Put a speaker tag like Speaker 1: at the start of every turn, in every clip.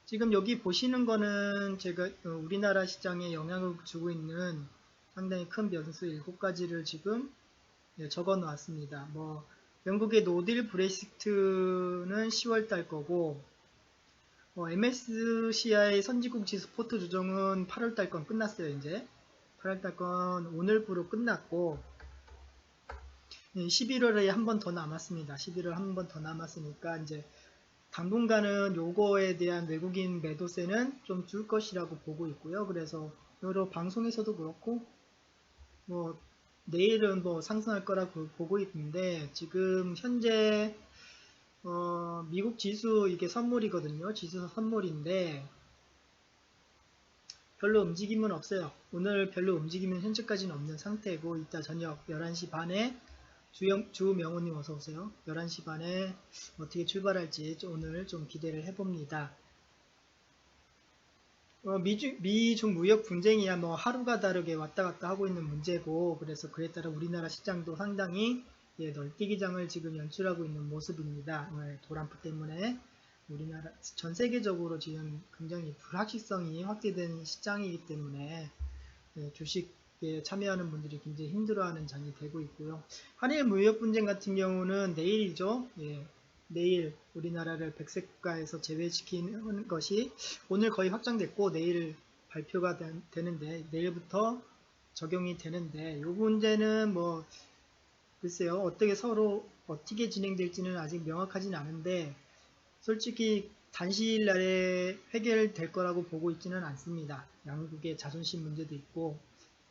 Speaker 1: 지금 여기 보시는 거는 제가 우리나라 시장에 영향을 주고 있는 상당히 큰 변수 7가지를 지금 적어 놓았습니다. 뭐 영국의 노딜 브렉시트는 10월달 거고, MSCI 선진국 지수 포트 조정은 8월달 건 끝났어요. 이제 8월달 건 오늘부로 끝났고, 11월에 한 번 더 남았습니다. 11월 한 번 더 남았으니까 이제 당분간은 요거에 대한 외국인 매도세는 좀 줄 것이라고 보고 있고요. 그래서 여러 방송에서도 그렇고 뭐 내일은 뭐 상승할 거라고 보고 있는데, 지금 현재 미국 지수 이게 선물이거든요. 지수 선물인데 별로 움직임은 없어요. 오늘 별로 움직임은 현재까지는 없는 상태고, 이따 저녁 11시 반에 주명호님 어서오세요. 11시 반에 어떻게 출발할지 오늘 좀 기대를 해봅니다. 미중 무역 분쟁이야 뭐 하루가 다르게 왔다 갔다 하고 있는 문제고, 그래서 그에 따라 우리나라 시장도 상당히 널뛰기장을 지금 연출하고 있는 모습입니다. 도란프 때문에 우리나라 전 세계적으로 지금 굉장히 불확실성이 확대된 시장이기 때문에 주식에 참여하는 분들이 굉장히 힘들어하는 장이 되고 있고요. 한일 무역 분쟁 같은 경우는 내일이죠. 내일 우리나라를 백색국가에서 제외시키는 것이 오늘 거의 확정됐고, 내일 발표가 되는데, 내일부터 적용이 되는데, 이 문제는 뭐 글쎄요, 어떻게 진행될지는 아직 명확하진 않은데, 솔직히 단시일 내에 해결될 거라고 보고 있지는 않습니다. 양국의 자존심 문제도 있고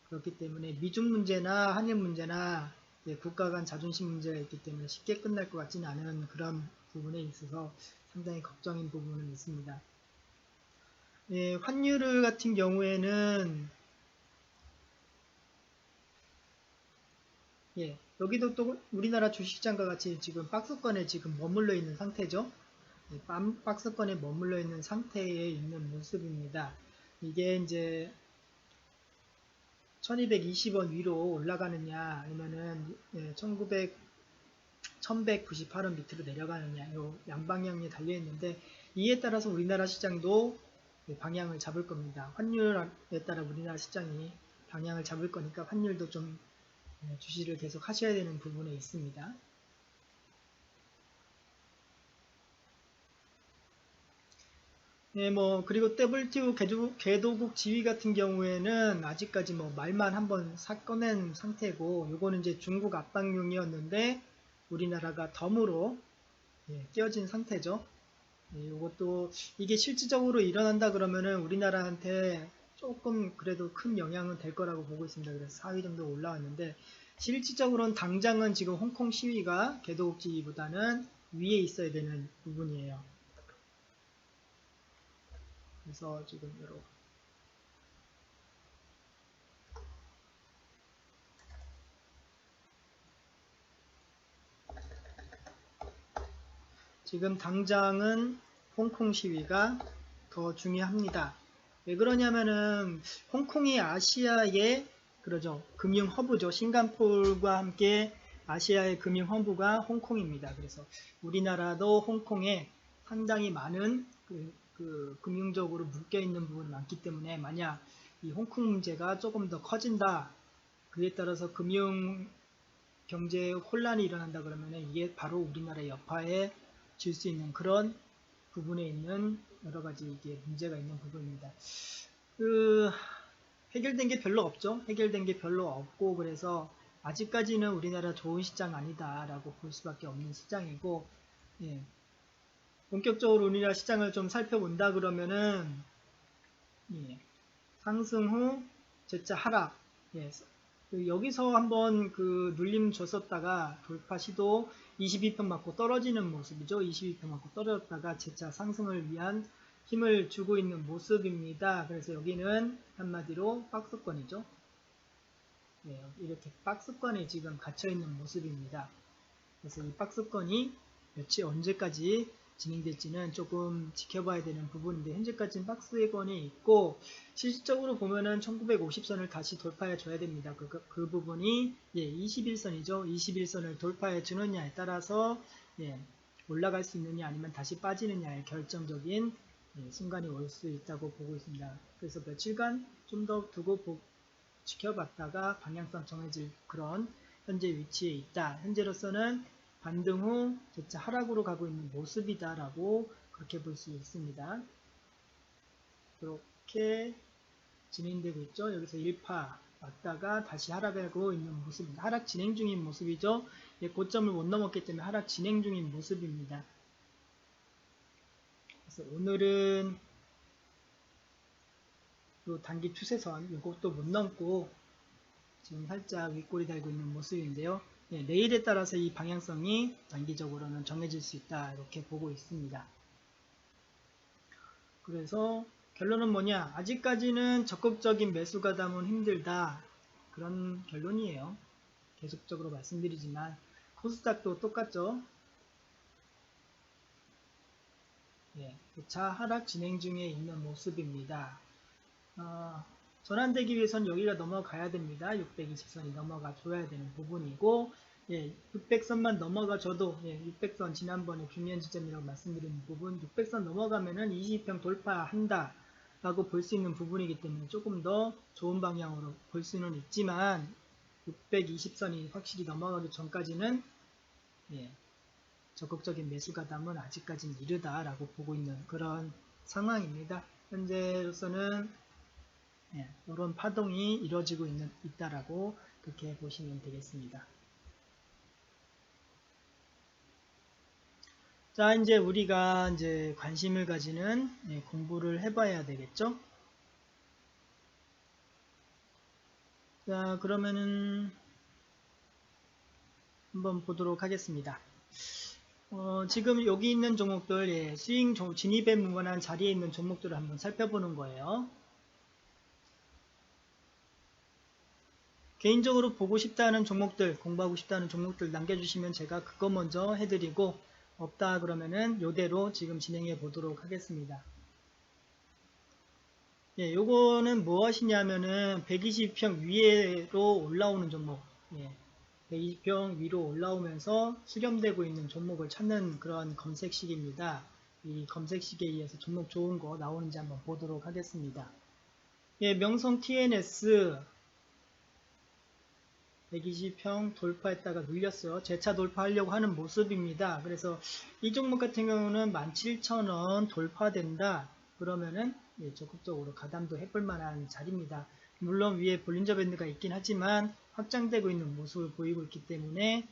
Speaker 1: 그렇기 때문에 미중 문제나 한일 문제나 국가 간 자존심 문제가 있기 때문에 쉽게 끝날 것 같지는 않은 그런 부분에 있어서 상당히 걱정인 부분은 있습니다. 환율 같은 경우에는 여기도 또 우리나라 주식시장과 같이 지금 박스권에 지금 머물러 있는 상태죠. 박스권에 머물러 있는 상태에 있는 모습입니다. 이게 이제 1220원 위로 올라가느냐 아니면은 1198원 밑으로 내려가느냐, 요 양방향이 달려 있는데, 이에 따라서 우리나라 시장도 방향을 잡을 겁니다. 환율에 따라 우리나라 시장이 방향을 잡을 거니까 환율도 좀 주시를 계속 하셔야 되는 부분에 있습니다. 그리고 WTO 개도국 지위 같은 경우에는 아직까지 뭐 말만 한번 꺼낸 상태고, 요거는 이제 중국 압박용이었는데 우리나라가 덤으로 끼어진 상태죠. 요것도 이게 실질적으로 일어난다 그러면은 우리나라한테 조금 그래도 큰 영향은 될 거라고 보고 있습니다. 그래서 4위 정도 올라왔는데, 실질적으로는 당장은 지금 홍콩 시위가 개도국 지위보다는 위에 있어야 되는 부분이에요. 그래서 지금 지금 당장은 홍콩 시위가 더 중요합니다. 왜 그러냐면은 홍콩이 아시아의 그러죠, 금융 허브죠. 싱가포르와 함께 아시아의 금융 허브가 홍콩입니다. 그래서 우리나라도 홍콩에 상당히 많은 금융적으로 묶여 있는 부분이 많기 때문에, 만약 이 홍콩 문제가 조금 더 커진다, 그에 따라서 금융 경제 혼란이 일어난다 그러면 이게 바로 우리나라 여파에 질 수 있는 그런 부분에 있는 여러 가지 이게 문제가 있는 부분입니다. 해결된 게 별로 없죠. 해결된 게 별로 없고, 그래서 아직까지는 우리나라 좋은 시장 아니다라고 볼 수밖에 없는 시장이고, 본격적으로 우리나라 시장을 좀 살펴본다 그러면은 상승 후 재차 하락, 여기서 한번 눌림 줬었다가 돌파 시도 22편 맞고 떨어지는 모습이죠. 22편 맞고 떨어졌다가 재차 상승을 위한 힘을 주고 있는 모습입니다. 그래서 여기는 한마디로 박스권이죠. 이렇게 박스권에 지금 갇혀있는 모습입니다. 그래서 이 박스권이 언제까지 진행될지는 조금 지켜봐야 되는 부분인데, 현재까지는 박스권에 있고, 실질적으로 보면은 1950선을 다시 결파해 줘야 됩니다. 그 부분이 21선이죠. 21선을 돌파해 주느냐에 따라서 올라갈 수 있느냐 아니면 다시 빠지느냐의 결정적인 순간이 올 수 있다고 보고 있습니다. 그래서 며칠간 좀 더 두고 지켜봤다가 방향성 정해질 그런 현재 위치에 있다. 현재로서는 반등 후 재차 하락으로 가고 있는 모습이다라고 그렇게 볼 수 있습니다. 그렇게 진행되고 있죠. 여기서 1파 왔다가 다시 하락하고 있는 모습입니다. 하락 진행 중인 모습이죠. 고점을 못 넘었기 때문에 하락 진행 중인 모습입니다. 그래서 오늘은 요 단기 추세선 이것도 못 넘고 지금 살짝 윗골이 달고 있는 모습인데요. 내일에 따라서 이 방향성이 단기적으로는 정해질 수 있다 이렇게 보고 있습니다. 그래서 결론은 뭐냐? 아직까지는 적극적인 매수 가담은 힘들다. 그런 결론이에요. 계속적으로 말씀드리지만 코스닥도 똑같죠. 자 하락 진행 중에 있는 모습입니다. 전환되기 위해선 여기가 넘어가야 됩니다. 620선이 넘어가 줘야 되는 부분이고 600선만 넘어가 줘도 600선 지난번에 중요한 지점이라고 말씀드린 부분 600선 넘어가면은 20평 돌파한다 라고 볼 수 있는 부분이기 때문에 조금 더 좋은 방향으로 볼 수는 있지만 620선이 확실히 넘어가기 전까지는 적극적인 매수 가담은 아직까지는 이르다라고 보고 있는 그런 상황입니다. 현재로서는 이런 파동이 이루어지고 있다라고 그렇게 보시면 되겠습니다. 자, 이제 우리가 이제 관심을 가지는 공부를 해봐야 되겠죠? 자, 그러면은 한번 보도록 하겠습니다. 지금 여기 있는 종목들, 스윙 진입에 무관한 자리에 있는 종목들을 한번 살펴보는 거예요. 개인적으로 보고 싶다는 종목들, 공부하고 싶다는 종목들 남겨주시면 제가 그거 먼저 해드리고 없다 그러면은 요대로 지금 진행해 보도록 하겠습니다. 요거는 무엇이냐면은 120평 위로 올라오는 종목, 120평 위로 올라오면서 수렴되고 있는 종목을 찾는 그런 검색식입니다. 이 검색식에 의해서 종목 좋은 거 나오는지 한번 보도록 하겠습니다. 명성 TNS 120평 돌파했다가 눌렸어요. 재차 돌파하려고 하는 모습입니다. 그래서 이 종목 같은 경우는 17,000원 돌파된다. 그러면은 적극적으로 가담도 해볼 만한 자리입니다. 물론 위에 볼린저 밴드가 있긴 하지만 확장되고 있는 모습을 보이고 있기 때문에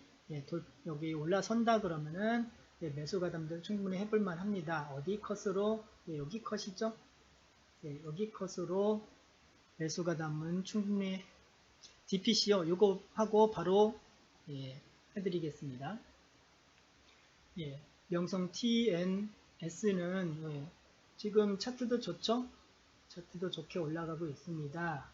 Speaker 1: 여기 올라선다 그러면은 매수 가담도 충분히 해볼 만합니다. 어디 컷으로? 여기 컷이죠? 여기 컷으로 매수 가담은 충분히 DPC요. 요거 하고 바로 해드리겠습니다. 명성 TNS는 지금 차트도 좋죠? 차트도 좋게 올라가고 있습니다.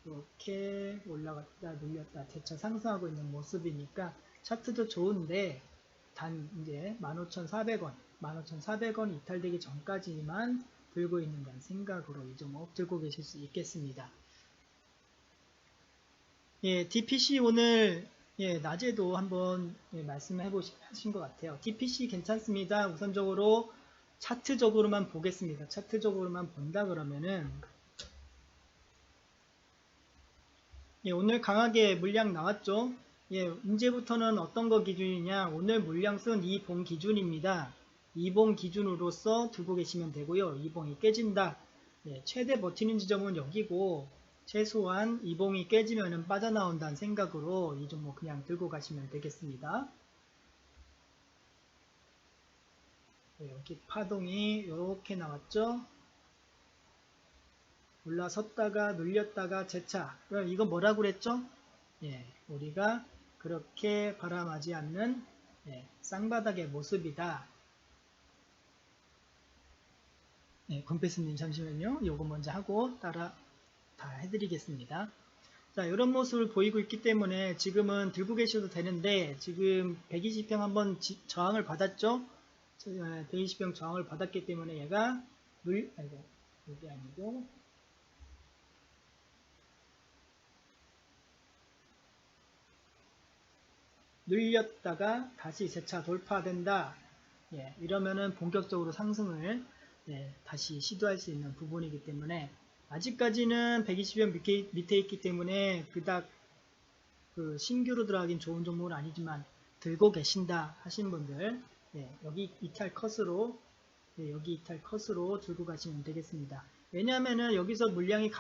Speaker 1: 이렇게 올라갔다 눌렸다 재차 상승하고 있는 모습이니까 차트도 좋은데 단 이제 15,400원 15,400원 이탈되기 전까지만 들고 있는다는 생각으로 이 종목 들고 계실 수 있겠습니다. DPC 오늘 낮에도 한번 말씀해 하신 것 같아요. DPC 괜찮습니다. 우선적으로 차트적으로만 보겠습니다. 차트적으로만 본다 그러면은 오늘 강하게 물량 나왔죠. 이제부터는 어떤 거 기준이냐, 오늘 물량 쓴 이 봉 기준입니다. 이 봉 기준으로서 두고 계시면 되고요. 이 봉이 깨진다. 최대 버티는 지점은 여기고 최소한 이 봉이 깨지면 빠져나온다는 생각으로 이 종목 그냥 들고 가시면 되겠습니다. 여기 파동이 이렇게 나왔죠. 올라섰다가 눌렸다가 재차. 그럼 이거 뭐라고 그랬죠? 우리가 그렇게 바람하지 않는 쌍바닥의 모습이다. 건패스님 잠시만요. 요거 먼저 하고 따라 다 해드리겠습니다. 자, 이런 모습을 보이고 있기 때문에 지금은 들고 계셔도 되는데 지금 120평 한번 저항을 받았죠? 120평 저항을 받았기 때문에 얘가 여기 아니고 눌렸다가 다시 재차 돌파된다. 이러면은 본격적으로 상승을 다시 시도할 수 있는 부분이기 때문에 아직까지는 120원 밑에 있기 때문에 그닥 신규로 들어가긴 좋은 종목은 아니지만 들고 계신다 하신 분들 여기 이탈 컷으로 들고 가시면 되겠습니다. 왜냐하면은 여기서 물량이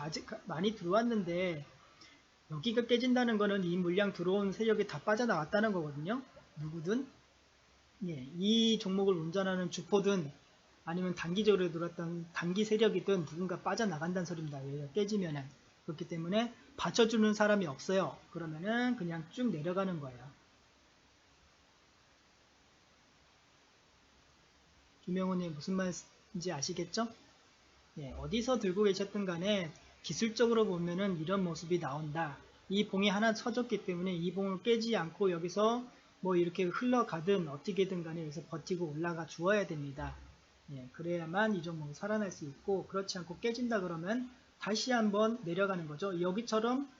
Speaker 1: 많이 들어왔는데 여기가 깨진다는 거는 이 물량 들어온 세력이 다 빠져나갔다는 거거든요. 누구든 이 종목을 운전하는 주포든 아니면 단기적으로 들어왔던 단기 세력이든 누군가 빠져나간다는 소리입니다. 여기가 깨지면은. 그렇기 때문에 받쳐주는 사람이 없어요. 그러면은 그냥 쭉 내려가는 거예요. 김영호님 무슨 말인지 아시겠죠? 어디서 들고 계셨든 간에 기술적으로 보면은 이런 모습이 나온다. 이 봉이 하나 쳐졌기 때문에 이 봉을 깨지 않고 여기서 뭐 이렇게 흘러가든 어떻게든 간에 여기서 버티고 올라가 주어야 됩니다. 그래야만 이 종목이 살아날 수 있고, 그렇지 않고 깨진다 그러면 다시 한번 내려가는 거죠. 여기처럼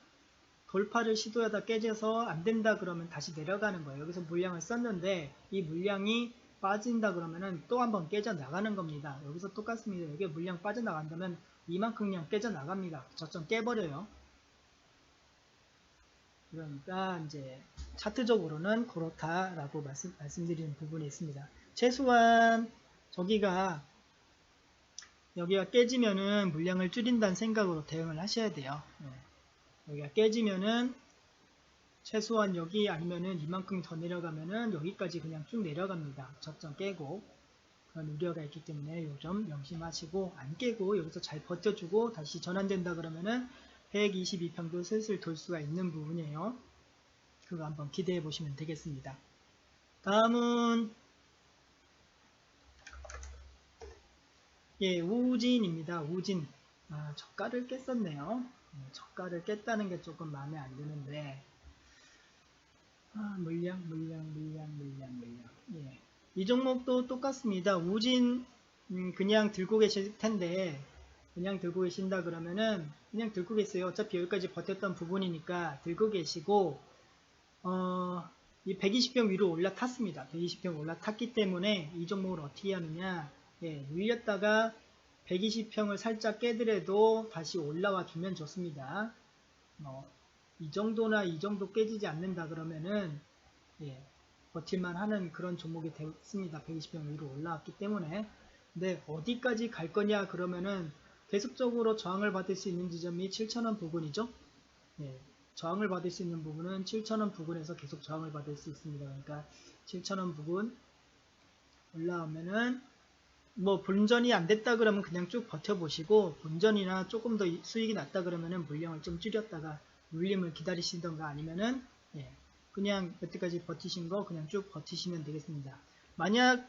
Speaker 1: 돌파를 시도하다 깨져서 안 된다 그러면 다시 내려가는 거예요. 여기서 물량을 썼는데 이 물량이 빠진다 그러면은 또 한번 깨져 나가는 겁니다. 여기서 똑같습니다. 여기 물량 빠져나간다면 이만큼 그냥 깨져 나갑니다. 저점 깨버려요. 그러니까 이제 차트적으로는 그렇다라고 말씀드리는 부분이 있습니다. 최소한 여기가 깨지면은 물량을 줄인다는 생각으로 대응을 하셔야 돼요. 여기가 깨지면은 최소한 여기 아니면은 이만큼 더 내려가면은 여기까지 그냥 쭉 내려갑니다. 저점 깨고 그런 우려가 있기 때문에 요점 명심하시고, 안 깨고 여기서 잘 버텨주고 다시 전환된다 그러면은 122평도 슬슬 돌 수가 있는 부분이에요. 그거 한번 기대해 보시면 되겠습니다. 다음은 우진입니다. 우진. 저가를 깼었네요. 저가를 깼다는 게 조금 마음에 안 드는데 물량. 이 종목도 똑같습니다. 우진 그냥 들고 계실 텐데, 그냥 들고 계신다 그러면은 그냥 들고 계세요. 어차피 여기까지 버텼던 부분이니까 들고 계시고, 이 120평 위로 올라탔습니다. 120평 올라탔기 때문에 이 종목을 어떻게 하느냐, 눌렸다가 120평을 살짝 깨더라도 다시 올라와 주면 좋습니다. 이 정도나 이 정도 깨지지 않는다 그러면은 버틸만 하는 그런 종목이 됐습니다. 120평 위로 올라왔기 때문에. 근데 어디까지 갈 거냐 그러면은 계속적으로 저항을 받을 수 있는 지점이 7,000원 부근이죠. 저항을 받을 수 있는 부분은 7,000원 부근에서 계속 저항을 받을 수 있습니다. 그러니까 7,000원 부근 올라오면은 뭐 본전이 안 됐다 그러면 그냥 쭉 버텨보시고, 본전이나 조금 더 수익이 났다 그러면은 물량을 좀 줄였다가 눌림을 기다리시던가 아니면은 그냥 여태까지 버티신 거 그냥 쭉 버티시면 되겠습니다. 만약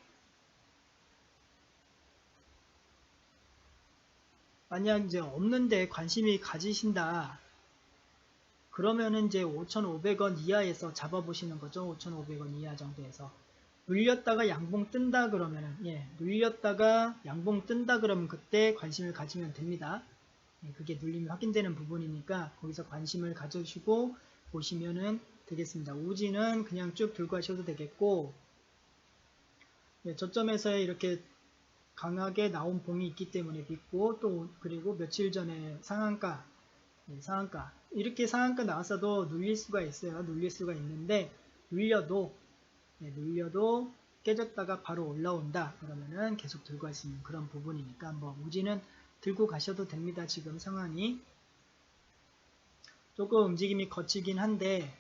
Speaker 1: 이제 없는데 관심이 가지신다 그러면은 이제 5,500원 이하에서 잡아보시는 거죠. 5,500원 이하 정도에서 눌렸다가 양봉 뜬다 그러면은 눌렸다가 양봉 뜬다 그러면 그때 관심을 가지면 됩니다. 그게 눌림이 확인되는 부분이니까 거기서 관심을 가져주시고 보시면은 되겠습니다. 우지는 그냥 쭉 들고 하셔도 되겠고, 저점에서 이렇게 강하게 나온 봉이 있기 때문에 믿고, 또 그리고 며칠 전에 상한가 이렇게 상한가 나왔어도 눌릴 수가 있어요. 눌릴 수가 있는데 눌려도 깨졌다가 바로 올라온다 그러면은 계속 들고 갈 수 있는 그런 부분이니까 뭐 우지는 들고 가셔도 됩니다. 지금 상황이 조금 움직임이 거칠긴 한데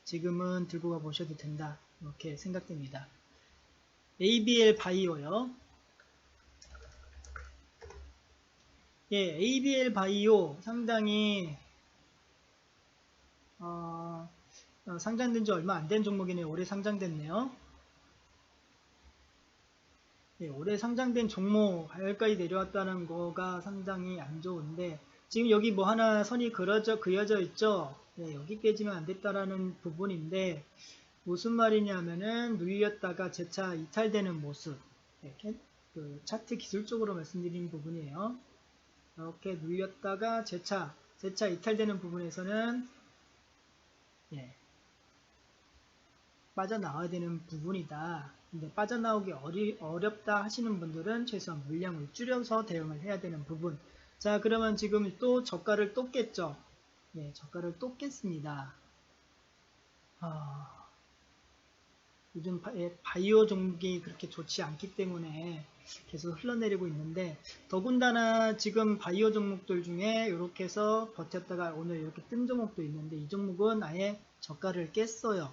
Speaker 1: 지금은 들고 가 보셔도 된다 이렇게 생각됩니다. ABL 바이오요. ABL 바이오 상당히 상장된 지 얼마 안 된 종목이네요. 올해 상장됐네요. 올해 상장된 종목 가을까지 내려왔다는 거가 상당히 안 좋은데, 지금 여기 뭐 하나 선이 그려져 있죠. 여기 깨지면 안 됐다라는 부분인데 무슨 말이냐면은 눌렸다가 재차 이탈되는 모습, 이렇게 차트 기술적으로 말씀드리는 부분이에요. 이렇게 눌렸다가 재차 이탈되는 부분에서는 빠져나와야 되는 부분이다. 근데 빠져나오기 어렵다 하시는 분들은 최소한 물량을 줄여서 대응을 해야 되는 부분. 자, 그러면 지금 또 저가를 또 깼죠. 네, 저가를 또 깼습니다. 요즘 바이오 종목이 그렇게 좋지 않기 때문에 계속 흘러내리고 있는데, 더군다나 지금 바이오 종목들 중에 이렇게 해서 버텼다가 오늘 이렇게 뜬 종목도 있는데, 이 종목은 아예 저가를 깼어요.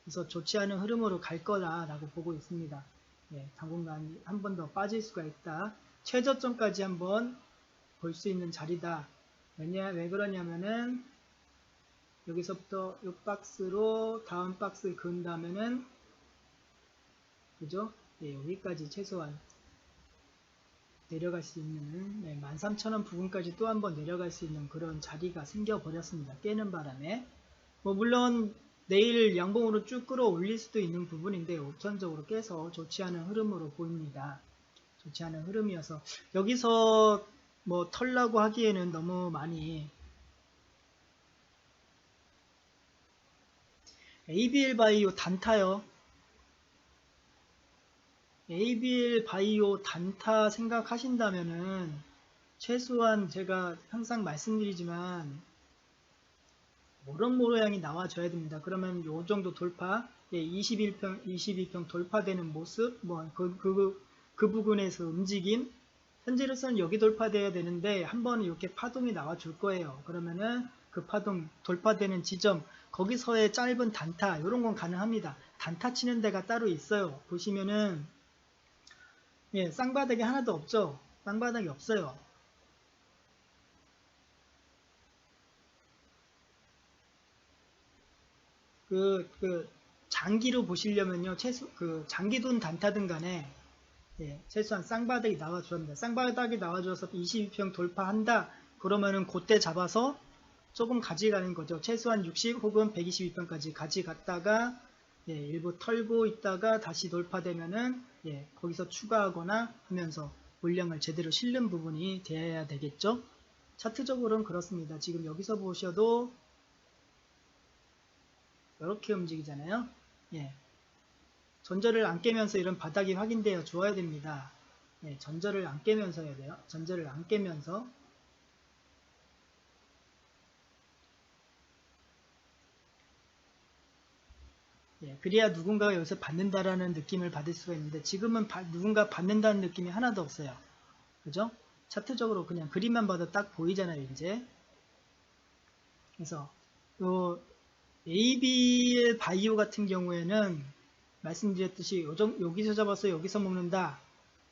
Speaker 1: 그래서 좋지 않은 흐름으로 갈 거다라고 보고 있습니다. 예, 당분간 한 번 더 빠질 수가 있다. 최저점까지 한번 볼 수 있는 자리다. 왜 그러냐면은 여기서부터 이 박스로 다음 박스 그은 다음에는, 그죠? 예, 여기까지 최소한 내려갈 수 있는, 13,000원 부분까지 또 한번 내려갈 수 있는 그런 자리가 생겨버렸습니다. 깨는 바람에. 물론 내일 양봉으로 쭉 끌어올릴 수도 있는 부분인데 우선적으로 깨서 좋지 않은 흐름으로 보입니다. 좋지 않은 흐름이어서 여기서 털라고 하기에는 너무 많이. ABL 바이오 단타요. ABL 바이오 단타 생각하신다면은 최소한 제가 항상 말씀드리지만 모양이 나와줘야 됩니다. 그러면 요 정도 돌파, 22평 돌파되는 모습, 그 부분에서 움직임, 현재로서는 여기 돌파되어야 되는데 한번 이렇게 파동이 나와줄 거예요. 그러면은 그 파동 돌파되는 지점, 거기서의 짧은 단타, 이런 건 가능합니다. 단타 치는 데가 따로 있어요. 보시면은 쌍바닥이 하나도 없죠. 쌍바닥이 없어요. 장기로 보시려면요, 장기돈 단타든 간에, 최소한 쌍바닥이 나와줘야 합니다. 쌍바닥이 나와줘서 22평 돌파한다, 그러면은 그때 잡아서 조금 가져가는 거죠. 최소한 60 혹은 122평까지 가져갔다가, 일부 털고 있다가 다시 돌파되면은, 거기서 추가하거나 하면서 물량을 제대로 실는 부분이 되어야 되겠죠. 차트적으로는 그렇습니다. 지금 여기서 보셔도 이렇게 움직이잖아요. 전저를 안 깨면서 이런 바닥이 확인되어 주어야 됩니다. 전저를 안 깨면서 해야 돼요. 전저를 안 깨면서. 그래야 누군가가 여기서 받는다라는 느낌을 받을 수가 있는데, 지금은 누군가 받는다는 느낌이 하나도 없어요. 그죠? 차트적으로 그냥 그림만 봐도 딱 보이잖아요, 이제. 그래서 ABL 바이오 같은 경우에는 말씀드렸듯이 여기서 잡아서 여기서 먹는다,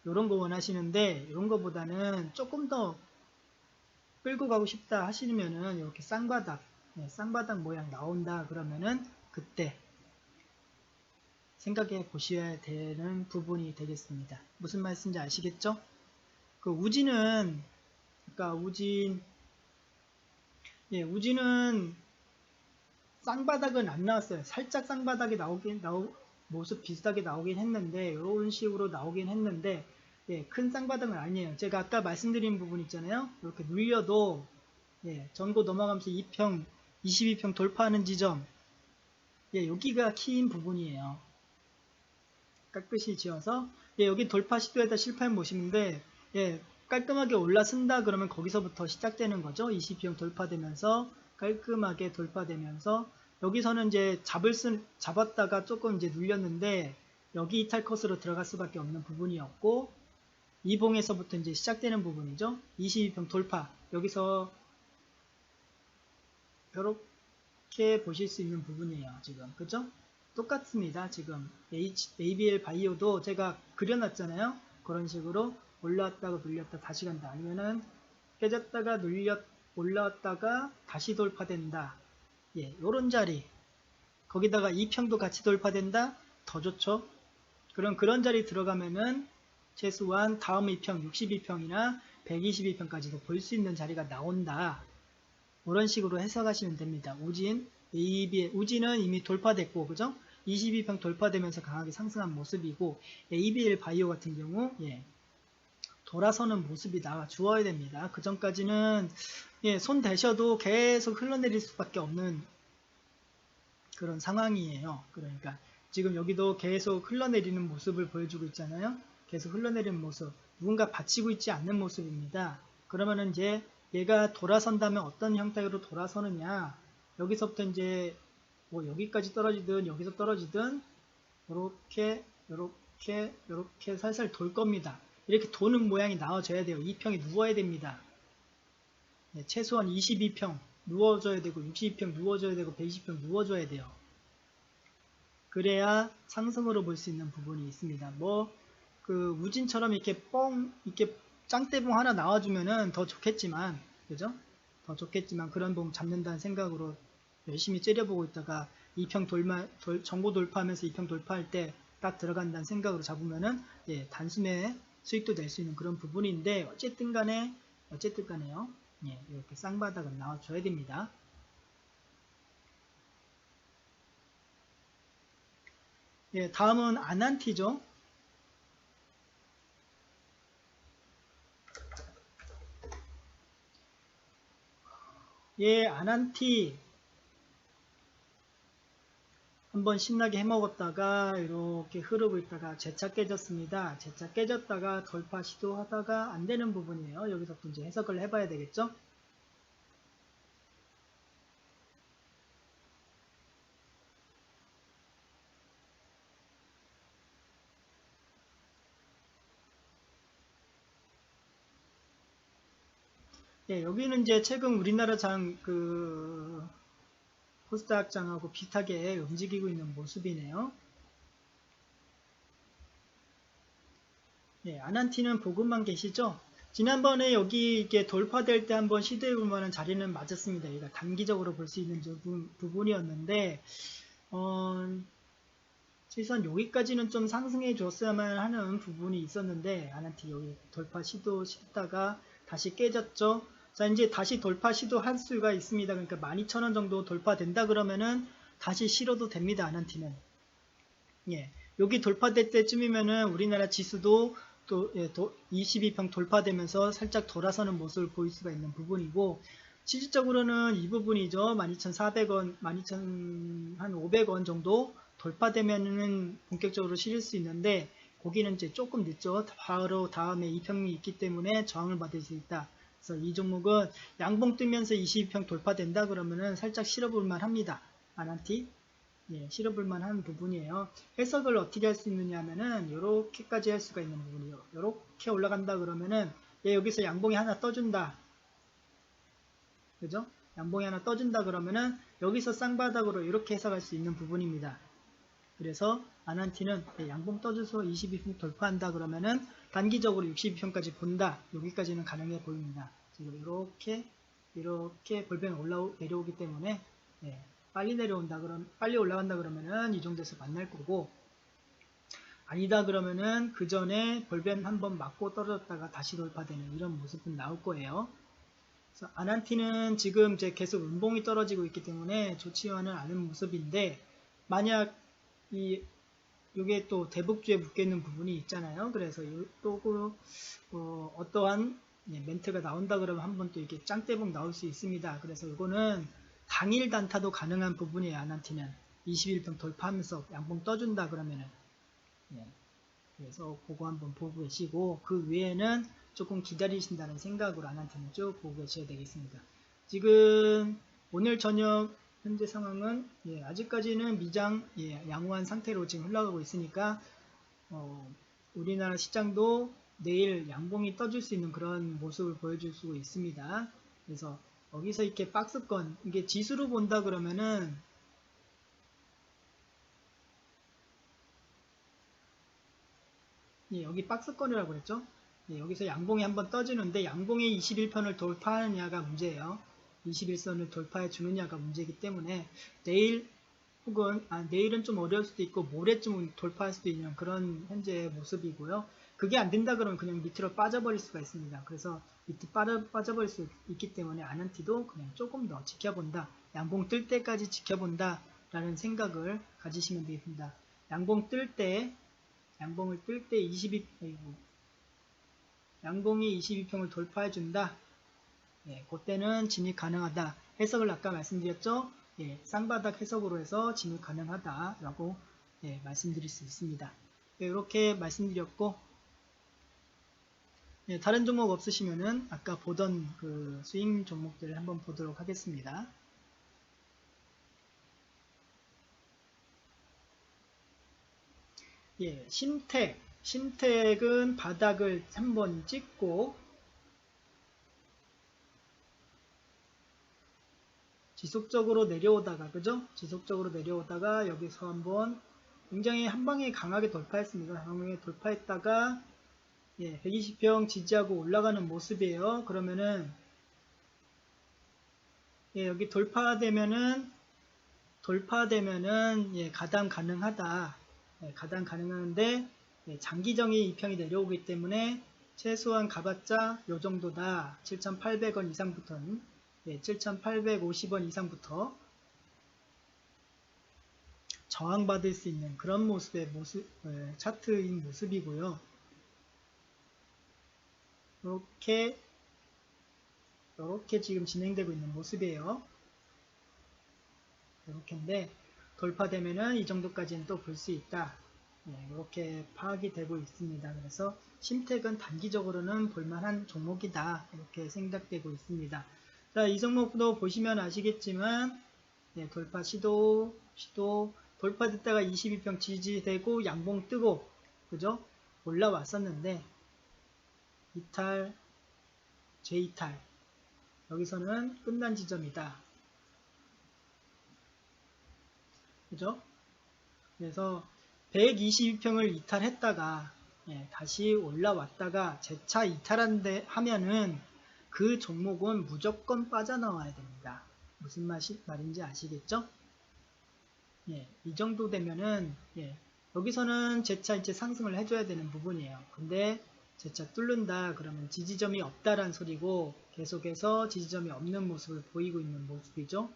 Speaker 1: 이런 거 원하시는데, 이런 거보다는 조금 더 끌고 가고 싶다 하시면은 이렇게 쌍바닥 모양 나온다 그러면은 그때 생각해 보셔야 되는 부분이 되겠습니다. 무슨 말씀인지 아시겠죠? 그 우진은, 그러니까 우진은 쌍바닥은 안 나왔어요. 살짝 쌍바닥이 모습 비슷하게 나오긴 했는데, 이런 식으로 나오긴 했는데, 큰 쌍바닥은 아니에요. 제가 아까 말씀드린 부분 있잖아요. 이렇게 눌려도, 전고 넘어가면서 2평, 22평 돌파하는 지점, 여기가 키인 부분이에요. 깍듯이 지어서, 여기 돌파 시도에다 실패한 모습인데, 깔끔하게 올라선다 그러면 거기서부터 시작되는 거죠. 22평 돌파되면서 깔끔하게 돌파되면서, 여기서는 이제 잡았다가 조금 이제 눌렸는데, 여기 이탈 컷으로 들어갈 수밖에 없는 부분이었고, 이봉에서부터 이제 시작되는 부분이죠. 22평 돌파. 여기서 이렇게 보실 수 있는 부분이에요. 지금. 그죠? 똑같습니다. 지금 ABL 바이오도 제가 그려놨잖아요. 그런 식으로 올라왔다가 눌렸다 다시 간다. 아니면은 깨졌다가 올라왔다가 다시 돌파된다. 요런 자리. 거기다가 2평도 같이 돌파된다. 더 좋죠. 그런 자리 들어가면은 최소한 다음 2평 62평이나 122평까지도 볼 수 있는 자리가 나온다. 이런 식으로 해석하시면 됩니다. 우진은 이미 돌파됐고, 그죠? 22평 돌파되면서 강하게 상승한 모습이고, ABL 바이오 같은 경우, 돌아서는 모습이 나와 주어야 됩니다. 그 전까지는, 손 대셔도 계속 흘러내릴 수밖에 없는 그런 상황이에요. 그러니까, 지금 여기도 계속 흘러내리는 모습을 보여주고 있잖아요. 계속 흘러내리는 모습. 누군가 받치고 있지 않는 모습입니다. 그러면은 이제 얘가 돌아선다면 어떤 형태로 돌아서느냐. 여기서부터 이제 뭐 여기까지 떨어지든 여기서 떨어지든 요렇게 요렇게 살살 돌 겁니다. 이렇게 도는 모양이 나와줘야 돼요. 이 평이 누워야 됩니다. 네, 최소한 22평 누워줘야 되고 62평 누워줘야 되고 120평 누워줘야 돼요. 그래야 상승으로 볼 수 있는 부분이 있습니다. 뭐 그 우진처럼 이렇게 이렇게 짱대봉 하나 나와주면은 더 좋겠지만, 그죠? 더 좋겠지만 그런 봉 잡는다는 생각으로 열심히 째려보고 있다가 2평 정보 돌파하면서 2평 돌파할 때 딱 들어간다는 생각으로 잡으면은 예, 단숨에 수익도 낼 수 있는 그런 부분인데 어쨌든 간에요. 예, 이렇게 쌍바닥은 나와줘야 됩니다. 예, 다음은 아난티죠. 예, 아난티 한번 신나게 해먹었다가 이렇게 흐르고 있다가 재차 깨졌습니다. 재차 깨졌다가 돌파 시도하다가 안되는 부분이에요. 여기서부터 이제 해석을 해봐야 되겠죠. 예, 여기는 이제 최근 우리나라 코스닥장하고 비슷하게 움직이고 있는 모습이네요. 예, 아난티는 보고만 계시죠? 지난번에 여기 이게 돌파될 때 한번 시도해볼 만한 자리는 맞았습니다. 얘가 단기적으로 볼 수 있는 부분이었는데, 최소한 여기까지는 좀 상승해 줬어야만 하는 부분이 있었는데, 아난티 여기 돌파 시도했다가 다시 깨졌죠? 자, 이제 다시 돌파 시도할 수가 있습니다. 그러니까 12,000원 정도 돌파된다 그러면은 다시 실어도 됩니다. 아난티는. 예. 여기 돌파될 때쯤이면은 우리나라 지수도 또 22평 돌파되면서 살짝 돌아서는 모습을 보일 수가 있는 부분이고, 실질적으로는 이 부분이죠. 12,400원, 12,500원 정도 돌파되면은 본격적으로 실을 수 있는데, 거기는 이제 조금 늦죠. 바로 다음에 2평이 있기 때문에 저항을 받을 수 있다. 그래서 이 종목은 양봉 뜨면서 22평 돌파된다 그러면은 살짝 실어볼만 합니다. 아난티. 예, 실어볼만 한 부분이에요. 해석을 어떻게 할 수 있느냐 하면은 이렇게까지 할 수가 있는 부분이요. 이렇게 올라간다 그러면은 얘 여기서 양봉이 하나 떠준다. 그죠? 양봉이 하나 떠준다 그러면은 여기서 쌍바닥으로 이렇게 해석할 수 있는 부분입니다. 그래서 아난티는 양봉 떠줘서 22평 돌파한다 그러면은 단기적으로 62평까지 본다. 여기까지는 가능해 보입니다. 지금 이렇게 볼펜 내려오기 때문에 예, 빨리 올라간다 그러면은 이 정도에서 만날 거고, 아니다 그러면은 그 전에 볼펜 한번 맞고 떨어졌다가 다시 돌파되는 이런 모습은 나올 거예요. 그래서 아난티는 지금 이제 계속 음봉이 떨어지고 있기 때문에 좋지만은 않은 모습인데, 만약 이게 또 대북주에 묶여있는 부분이 있잖아요. 그래서 또 어떠한 멘트가 나온다 그러면 한번 또 이렇게 짱대봉 나올 수 있습니다. 그래서 이거는 당일 단타도 가능한 부분이에요. 아난티는 21평 돌파하면서 양봉 떠준다 그러면은. 예. 그래서 그거 한번 보고 계시고, 그 외에는 조금 기다리신다는 생각으로 아난티는 쭉 보고 계셔야 되겠습니다. 지금 오늘 저녁 현재 상황은 아직까지는 미장 양호한 상태로 지금 흘러가고 있으니까 우리나라 시장도 내일 양봉이 떠줄 수 있는 그런 모습을 보여줄 수 있습니다. 그래서 여기서 이렇게 박스권, 이게 지수로 본다 그러면은 여기 박스권이라고 그랬죠. 여기서 양봉이 한번 떠주는데 양봉이 21편을 돌파하느냐가 문제예요. 21선을 돌파해 주느냐가 문제이기 때문에 내일 혹은 내일은 좀 어려울 수도 있고 모레쯤은 돌파할 수도 있는 그런 현재의 모습이고요. 그게 안 된다 그러면 그냥 밑으로 빠져버릴 수가 있습니다. 그래서 밑에 빠져버릴 수 있기 때문에 아난티도 그냥 조금 더 지켜본다. 양봉 뜰 때까지 지켜본다 라는 생각을 가지시면 되겠습니다. 양봉을 뜰 때 양봉이 22평을 돌파해준다. 그때는 진입 가능하다. 해석을 아까 말씀드렸죠. 쌍바닥 해석으로 해서 진입 가능하다라고 말씀드릴 수 있습니다. 이렇게 말씀드렸고, 다른 종목 없으시면은 아까 보던 그 스윙 종목들을 한번 보도록 하겠습니다. 신택은 바닥을 한번 찍고 지속적으로 내려오다가, 그죠? 지속적으로 내려오다가 여기서 한번 굉장히 한방에 강하게 돌파했습니다. 한방에 돌파했다가 120평 지지하고 올라가는 모습이에요. 그러면은 여기 돌파되면은 가담 가능하다. 가담 가능한데 장기정이 이평이 내려오기 때문에 최소한 가봤자 요 정도다. 7,800원 이상부터는 7,850원 이상부터 저항받을 수 있는 그런 모습의 차트인 모습이고요. 이렇게 지금 진행되고 있는 모습이에요. 이렇게인데 돌파되면은 이 정도까지는 또 볼 수 있다. 이렇게 파악이 되고 있습니다. 그래서 신택은 단기적으로는 볼만한 종목이다. 이렇게 생각되고 있습니다. 자, 이 종목도 보시면 아시겠지만 돌파 시도 돌파됐다가 22평 지지되고 양봉 뜨고 그죠? 올라왔었는데 이탈, 재이탈 여기서는 끝난 지점이다. 그죠? 그래서 122평을 이탈했다가 다시 올라왔다가 재차 이탈한데 하면은 그 종목은 무조건 빠져나와야 됩니다. 무슨 말인지 아시겠죠? 이 정도 되면은 여기서는 재차 이제 상승을 해줘야 되는 부분이에요. 근데 재차 뚫는다 그러면 지지점이 없다란 소리고 계속해서 지지점이 없는 모습을 보이고 있는 모습이죠.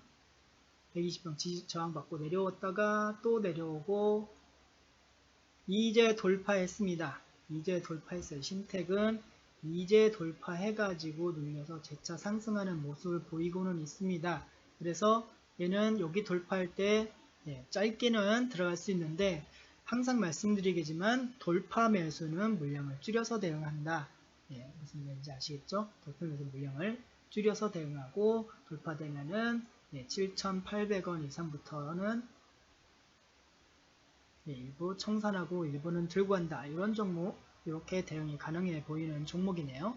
Speaker 1: 120평 저항받고 내려왔다가 또 내려오고 이제 돌파했습니다. 이제 돌파했어요. 신택은 이제 돌파해가지고 눌려서 재차 상승하는 모습을 보이고는 있습니다. 그래서 얘는 여기 돌파할 때 짧게는 들어갈 수 있는데 항상 말씀드리겠지만 돌파 매수는 물량을 줄여서 대응한다. 무슨 말인지 아시겠죠? 돌파 매수 물량을 줄여서 대응하고 돌파되면은 7,800원 이상부터는 일부 청산하고 일부는 들고 간다. 이런 종목 이렇게 대응이 가능해 보이는 종목이네요.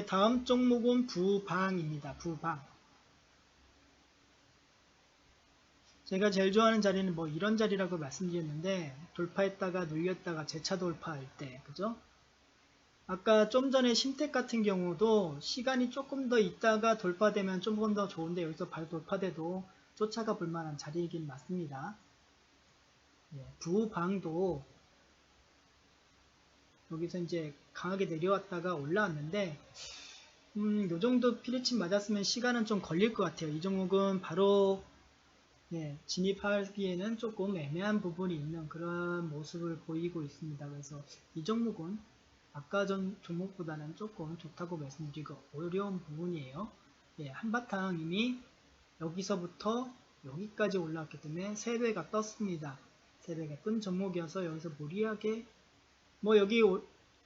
Speaker 1: 다음 종목은 부방입니다. 부방. 제가 제일 좋아하는 자리는 뭐 이런 자리라고 말씀드렸는데 돌파했다가 눌렸다가 재차 돌파할 때 그죠? 아까 좀 전에 신택 같은 경우도 시간이 조금 더 있다가 돌파되면 조금 더 좋은데 여기서 바로 돌파돼도 쫓아가 볼 만한 자리이긴 맞습니다. 부방도 여기서 이제 강하게 내려왔다가 올라왔는데 요 정도 피리침 맞았으면 시간은 좀 걸릴 것 같아요. 이 종목은 바로 진입하기에는 조금 애매한 부분이 있는 그런 모습을 보이고 있습니다. 그래서 이 종목은 아까 전 종목보다는 조금 좋다고 말씀드리기 어려운 부분이에요. 한바탕 이미 여기서부터 여기까지 올라왔기 때문에 3배가 떴습니다. 3배가 뜬 종목이어서 여기서 무리하게 뭐 여기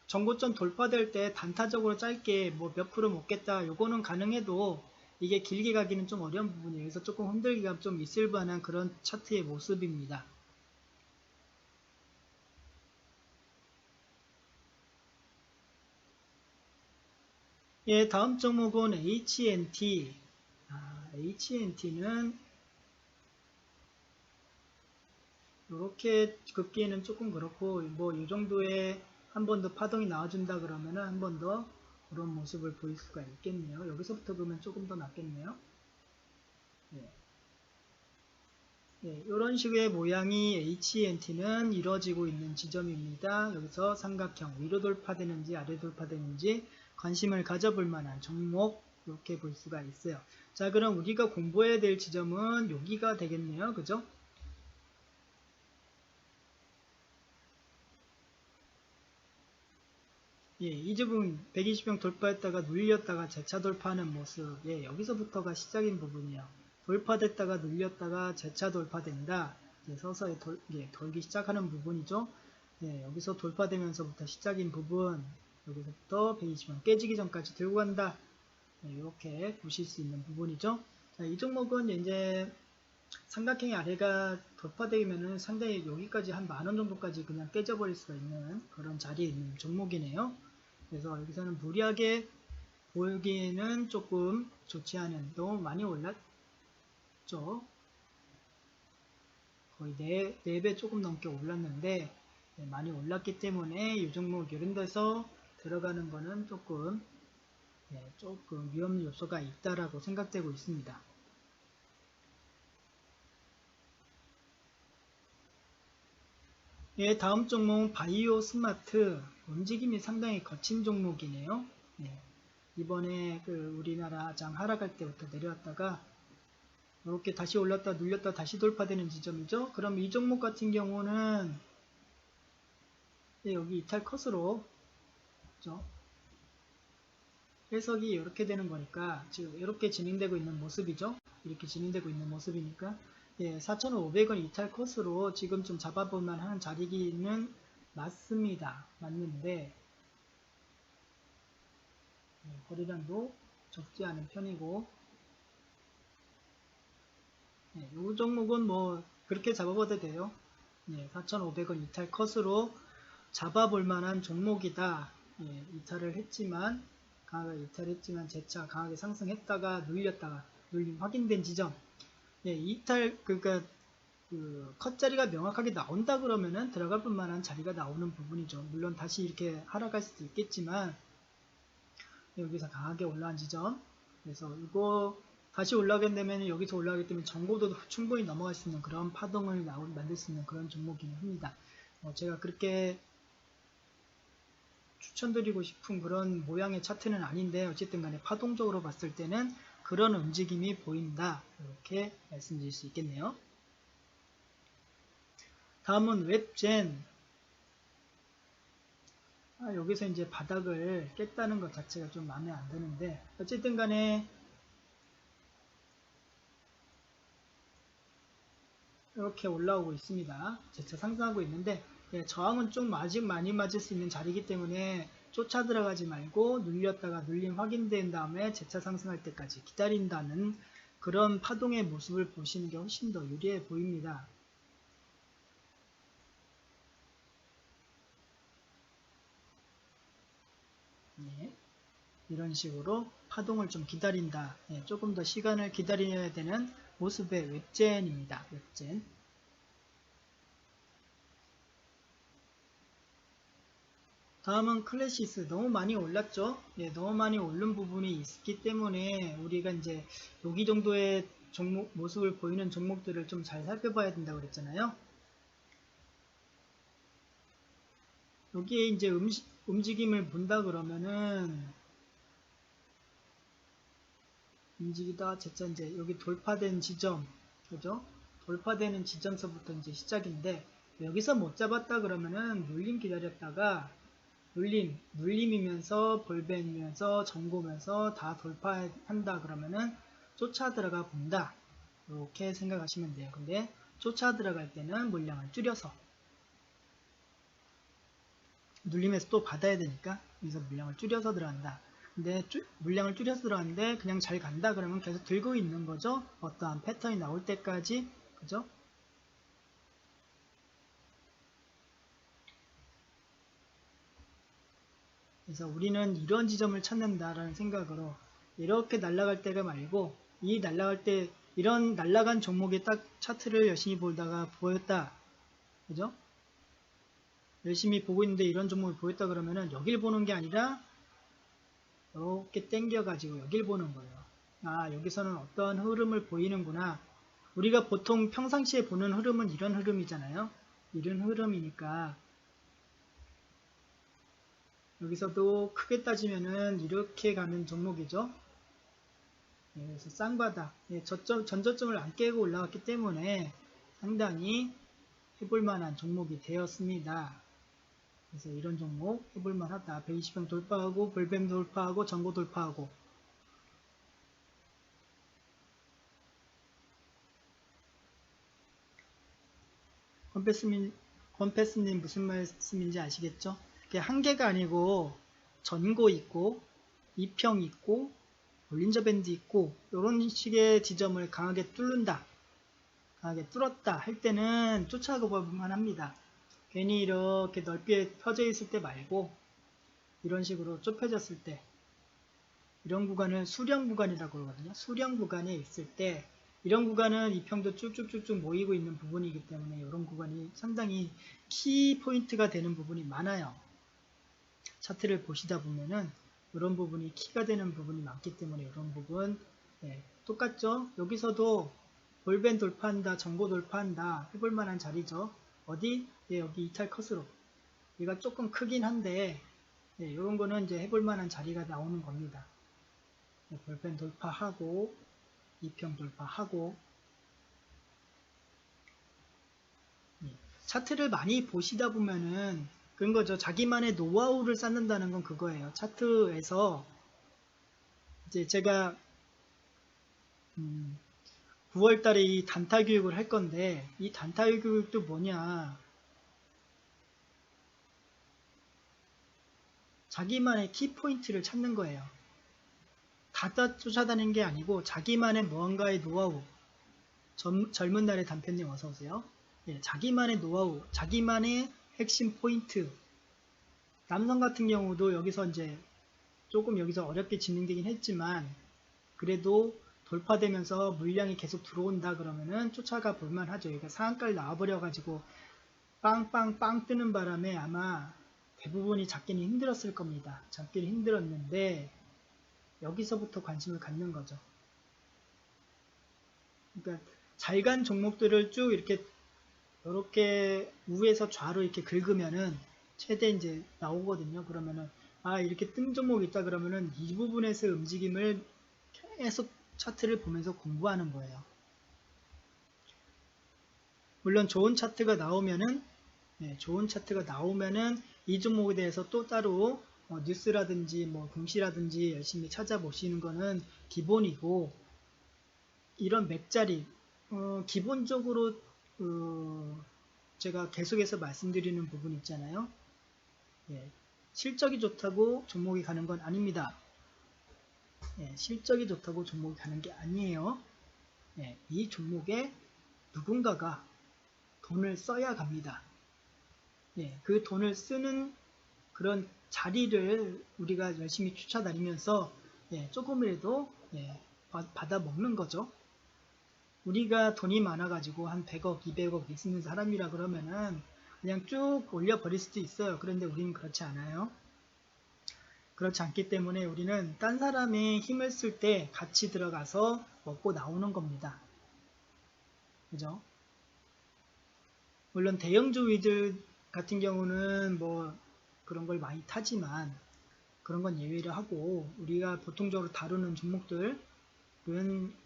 Speaker 1: 전고점 돌파될 때 단타적으로 짧게 뭐 몇 프로 먹겠다 요거는 가능해도 이게 길게 가기는 좀 어려운 부분이에요. 그래서 조금 흔들기가 좀 있을 만한 그런 차트의 모습입니다. 다음 종목은 HNT. HNT는 이렇게 긋기에는 조금 그렇고 뭐 이 정도의 한 번 더 파동이 나와준다 그러면은 한 번 더 그런 모습을 보일 수가 있겠네요. 여기서부터 보면 조금 더 낫겠네요. 이런 식의 모양이 HNT는 이루어지고 있는 지점입니다. 여기서 삼각형 위로 돌파되는지 아래 돌파되는지 관심을 가져볼 만한 종목 이렇게 볼 수가 있어요. 자, 그럼 우리가 공부해야 될 지점은 여기가 되겠네요. 그죠? 예, 이 부분 120평 돌파했다가 눌렸다가 재차 돌파하는 모습. 예, 여기서부터가 시작인 부분이에요. 돌파됐다가 눌렸다가 재차 돌파된다. 예, 서서히 돌기 시작하는 부분이죠. 예, 여기서 돌파되면서부터 시작인 부분. 여기서부터 120평 깨지기 전까지 들고 간다. 예, 이렇게 보실 수 있는 부분이죠. 자, 이 종목은 이제 삼각형의 아래가 돌파되면은 상당히 여기까지 한 만원 정도까지 그냥 깨져버릴 수가 있는 그런 자리에 있는 종목이네요. 그래서 여기서는 무리하게 보기에는 조금 좋지 않은, 너무 많이 올랐죠. 거의 4배 조금 넘게 올랐는데 많이 올랐기 때문에 이 종목 이런 데서 들어가는 거는 조금 위험 요소가 있다라고 생각되고 있습니다. 예, 다음 종목은 바이오 스마트. 움직임이 상당히 거친 종목이네요. 네, 이번에 우리나라 장 하락할 때부터 내려왔다가 이렇게 다시 올랐다 눌렸다 다시 돌파되는 지점이죠. 그럼 이 종목 같은 경우는 여기 이탈 컷으로 그렇죠? 해석이 이렇게 되는 거니까 지금 이렇게 진행되고 있는 모습이죠. 이렇게 진행되고 있는 모습이니까 4,500원 이탈 컷으로 지금 좀 잡아볼만 하는 자리기는 맞습니다. 맞는데 거래량도 적지 않은 편이고 이 종목은 뭐 그렇게 잡아봐도 돼요. 4,500원 이탈 컷으로 잡아볼 만한 종목이다. 이탈을 했지만 강하게 이탈했지만 재차 강하게 상승했다가 눌렸다가 눌림 확인된 지점. 이탈 그러니까 컷자리가 명확하게 나온다 그러면은 들어갈 만한 자리가 나오는 부분이죠. 물론 다시 이렇게 하락할 수도 있겠지만 여기서 강하게 올라간 지점. 그래서 이거 다시 올라가게 되면 여기서 올라가기 때문에 정고도 충분히 넘어갈 수 있는 그런 파동을 만들 수 있는 그런 종목이긴 합니다. 제가 그렇게 추천드리고 싶은 그런 모양의 차트는 아닌데 어쨌든 간에 파동적으로 봤을 때는 그런 움직임이 보인다. 이렇게 말씀드릴 수 있겠네요. 다음은 웹젠. 여기서 이제 바닥을 깼다는 것 자체가 좀 마음에 안 드는데 어쨌든 간에 이렇게 올라오고 있습니다. 재차 상승하고 있는데 저항은 좀 아직 많이 맞을 수 있는 자리이기 때문에 쫓아 들어가지 말고 눌렸다가 눌림 확인된 다음에 재차 상승할 때까지 기다린다는 그런 파동의 모습을 보시는 게 훨씬 더 유리해 보입니다. 이런 식으로 파동을 좀 기다린다. 조금 더 시간을 기다려야 되는 모습의 웹젠입니다. 웹젠. 다음은 클래시스. 너무 많이 올랐죠? 너무 많이 오른 부분이 있기 때문에 우리가 이제 여기 정도의 모습을 보이는 종목들을 좀 잘 살펴봐야 된다고 그랬잖아요. 여기에 이제 움직임을 본다 그러면은 움직이다 재차 이제 여기 돌파된 지점, 그죠? 돌파되는 지점서부터 이제 시작인데 여기서 못 잡았다 그러면은 눌림 기다렸다가 눌림이면서 볼벤이면서 전고면서 다 돌파한다 그러면은 쫓아 들어가 본다. 이렇게 생각하시면 돼요. 근데 쫓아 들어갈 때는 물량을 줄여서 눌림에서 또 받아야 되니까 여기서 물량을 줄여서 들어간다. 근데 물량을 줄여서 들어갔는데 그냥 잘 간다 그러면 계속 들고 있는 거죠. 어떠한 패턴이 나올 때까지. 그죠? 그래서 우리는 이런 지점을 찾는다라는 생각으로 이렇게 날아갈 때가 말고 이 날아갈 때 이런 날아간 종목의 딱 차트를 열심히 보다가 보였다. 그죠? 열심히 보고 있는데 이런 종목을 보였다 그러면은 여길 보는 게 아니라 이렇게 당겨가지고 여길 보는 거예요. 여기서는 어떠한 흐름을 보이는구나. 우리가 보통 평상시에 보는 흐름은 이런 흐름이잖아요. 이런 흐름이니까 여기서도 크게 따지면은 이렇게 가는 종목이죠. 그래서 쌍바닥, 전저점을 안 깨고 올라갔기 때문에 상당히 해볼 만한 종목이 되었습니다. 그래서 이런 종목 해볼만 하다. 120평 돌파하고 볼뱀 돌파하고 전고 돌파하고. 권패스님 무슨 말씀인지 아시겠죠? 이게 한 개가 아니고 전고 있고 2평 있고 볼린저 밴드 있고 이런 식의 지점을 강하게 뚫는다, 강하게 뚫었다 할 때는 쫓아가볼만 합니다. 괜히 이렇게 넓게 펴져 있을 때 말고 이런 식으로 좁혀졌을 때, 이런 구간을 수령 구간이라고 그러거든요. 수령 구간에 있을 때 이런 구간은 2평도 쭉쭉쭉쭉 모이고 있는 부분이기 때문에 이런 구간이 상당히 키 포인트가 되는 부분이 많아요. 차트를 보시다 보면은 이런 부분이 키가 되는 부분이 많기 때문에 이런 부분, 똑같죠? 여기서도 볼벤 돌파한다, 전고 돌파한다 해볼 만한 자리죠. 어디? 여기 이탈 컷으로. 얘가 조금 크긴 한데 이런 거는 이제 해볼 만한 자리가 나오는 겁니다. 볼펜 돌파하고 2평 돌파하고. 차트를 많이 보시다 보면은 그런 거죠. 자기만의 노하우를 쌓는다는 건 그거예요. 차트에서 이제 제가 9월달에 이 단타 교육을 할 건데, 이 단타 교육도 뭐냐, 자기만의 키포인트를 찾는 거예요. 다 쫓아다니는 게 아니고 자기만의 무언가의 노하우. 젊은 날의 단편님 어서오세요. 자기만의 노하우, 자기만의 핵심 포인트. 남성 같은 경우도 여기서 이제 조금 여기서 어렵게 진행되긴 했지만 그래도 돌파되면서 물량이 계속 들어온다 그러면은 쫓아가 볼만 하죠. 그러니까 상한가를 나와버려 가지고 빵빵빵 뜨는 바람에 아마 대부분이 잡기는 힘들었을 겁니다. 잡기는 힘들었는데 여기서부터 관심을 갖는 거죠. 그러니까 잘 간 종목들을 쭉 이렇게 우에서 좌로 이렇게 긁으면은 최대 이제 나오거든요. 그러면은 이렇게 뜬 종목이 있다 그러면은 이 부분에서 움직임을 계속 차트를 보면서 공부하는 거예요. 물론 좋은 차트가 나오면은 이 종목에 대해서 또 따로 뉴스라든지 뭐 공시라든지 열심히 찾아보시는 거는 기본이고, 이런 맥자리 기본적으로 제가 계속해서 말씀드리는 부분 있잖아요. 실적이 좋다고 종목이 가는 건 아닙니다. 실적이 좋다고 종목이 가는 게 아니에요. 이 종목에 누군가가 돈을 써야 갑니다. 그 돈을 쓰는 그런 자리를 우리가 열심히 쫓아다니면서 조금이라도 받아 먹는 거죠. 우리가 돈이 많아가지고 한 100억, 200억 있는 사람이라 그러면은 그냥 쭉 올려버릴 수도 있어요. 그런데 우리는 그렇지 않아요. 그렇지 않기 때문에 우리는 딴 사람의 힘을 쓸 때 같이 들어가서 먹고 나오는 겁니다. 그죠? 물론 대형주의들 같은 경우는 뭐 그런 걸 많이 타지만 그런 건 예외를 하고, 우리가 보통적으로 다루는 종목들은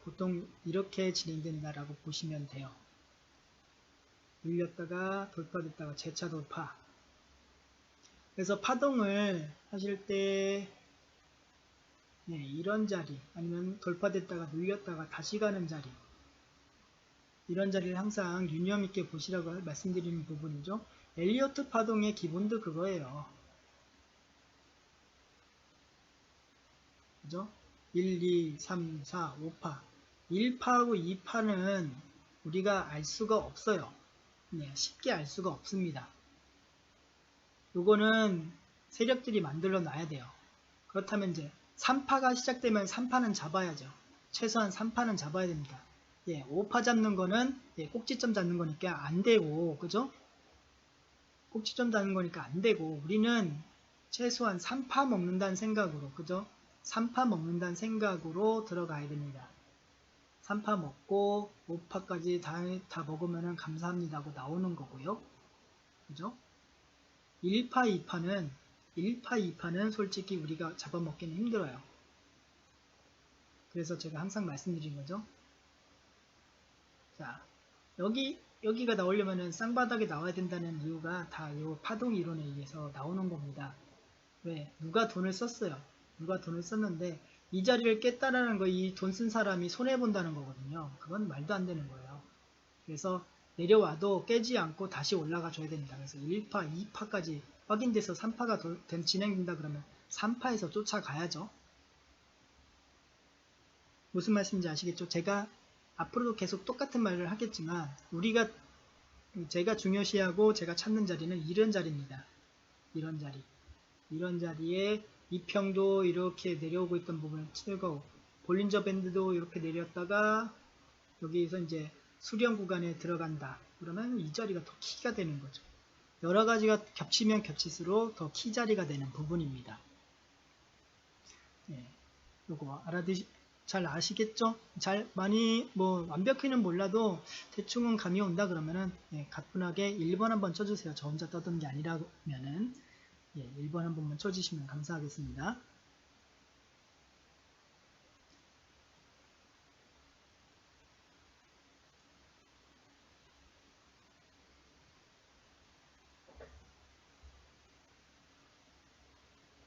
Speaker 1: 보통 이렇게 진행된다라고 보시면 돼요. 밀렸다가 돌파됐다가 재차 돌파. 그래서 파동을 하실 때 이런 자리, 아니면 돌파됐다가 눌렸다가 다시 가는 자리, 이런 자리를 항상 유념 있게 보시라고 말씀드리는 부분이죠. 엘리어트 파동의 기본도 그거예요. 그죠? 1, 2, 3, 4, 5파. 1파하고 2파는 우리가 알 수가 없어요. 쉽게 알 수가 없습니다. 요거는 세력들이 만들어 놔야 돼요. 그렇다면 이제 3파가 시작되면 3파는 잡아야죠. 최소한 3파는 잡아야 됩니다. 5파 잡는 거는 꼭지점 잡는 거니까 안 되고, 그죠? 꼭지점 잡는 거니까 안 되고, 우리는 최소한 3파 먹는다는 생각으로, 그죠? 3파 먹는다는 생각으로 들어가야 됩니다. 3파 먹고 5파까지 다 먹으면 감사합니다 하고 나오는 거고요. 그죠? 1파, 2파는 솔직히 우리가 잡아먹기는 힘들어요. 그래서 제가 항상 말씀드린 거죠. 자, 여기 여기가 나오려면은 쌍바닥에 나와야 된다는 이유가 다 이 파동 이론에 의해서 나오는 겁니다. 왜? 누가 돈을 썼어요. 누가 돈을 썼는데 이 자리를 깼다라는 거, 이 돈 쓴 사람이 손해본다는 거거든요. 그건 말도 안 되는 거예요. 그래서 내려와도 깨지 않고 다시 올라가 줘야 됩니다. 그래서 1파, 2파까지 확인돼서 3파가 진행된다 그러면 3파에서 쫓아가야죠. 무슨 말씀인지 아시겠죠? 제가 앞으로도 계속 똑같은 말을 하겠지만 제가 중요시하고 제가 찾는 자리는 이런 자리입니다. 이런 자리. 이런 자리에 이평도 이렇게 내려오고 있던 부분을 찍고 볼린저 밴드도 이렇게 내렸다가 여기에서 이제 수렴 구간에 들어간다. 그러면 이 자리가 더 키가 되는 거죠. 여러 가지가 겹치면 겹칠수록 더 키 자리가 되는 부분입니다. 예, 요거 잘 아시겠죠? 많이 완벽히는 몰라도 대충은 감이 온다 그러면은 가뿐하게 1번 한번 쳐주세요. 저 혼자 떠드는 게 아니라면은 1번 한 번만 쳐주시면 감사하겠습니다.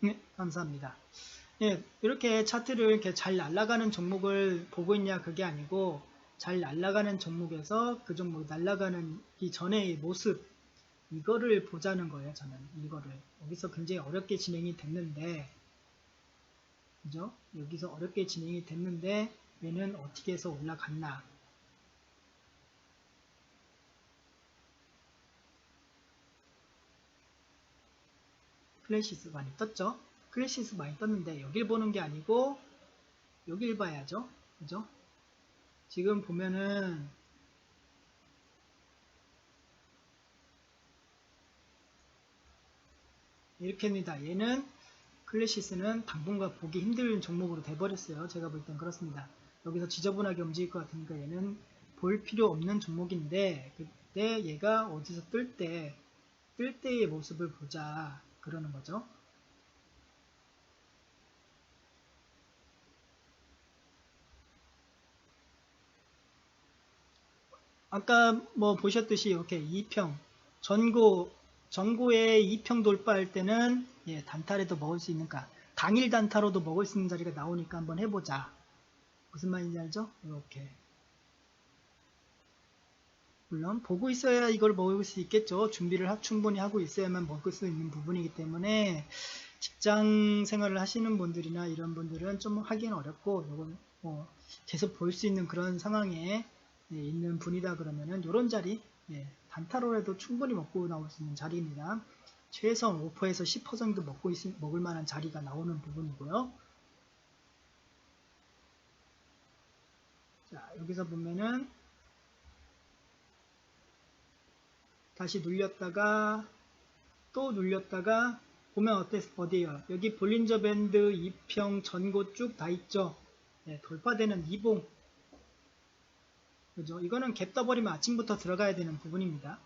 Speaker 1: 네, 감사합니다. 이렇게 차트를 이렇게 잘 날아가는 종목을 보고 있냐 그게 아니고 잘 날아가는 종목에서 그 종목이 날아가는 이 전의 모습 이거를 보자는 거예요. 저는 이거를 여기서 굉장히 어렵게 진행이 됐는데 그죠? 여기서 어렵게 진행이 됐는데 얘는 어떻게 해서 올라갔나 클래시스 많이 떴죠? 클래시스 많이 떴는데 여길 보는 게 아니고 여길 봐야죠. 그죠? 지금 보면은 이렇게입니다. 얘는 클래시스는 당분간 보기 힘든 종목으로 돼버렸어요. 제가 볼 땐 그렇습니다. 여기서 지저분하게 움직일 것 같으니까 얘는 볼 필요 없는 종목인데 그때 얘가 어디서 뜰 때의 모습을 보자 그러는 거죠. 아까 보셨듯이 이렇게 2평 전고의 2평 돌파할 때는 단타라도 먹을 수 있는가 당일 단타로도 먹을 수 있는 자리가 나오니까 한번 해보자. 무슨 말인지 알죠? 이렇게 물론 보고 있어야 이걸 먹을 수 있겠죠. 준비를 충분히 하고 있어야만 먹을 수 있는 부분이기 때문에 직장 생활을 하시는 분들이나 이런 분들은 좀 하기는 어렵고 이건 계속 볼 수 있는 그런 상황에 있는 분이다 그러면은 이런 자리 단타로라도 충분히 먹고 나올 수 있는 자리입니다. 최소한 5%에서 10% 정도 먹을 만한 자리가 나오는 부분이고요. 자, 여기서 보면은 다시 눌렸다가 또 눌렸다가 보면 어디에요? 여기 볼린저 밴드 2평 전고 쭉 다 있죠? 돌파되는 이봉 그죠? 이거는 갭 떠버리면 아침부터 들어가야 되는 부분입니다.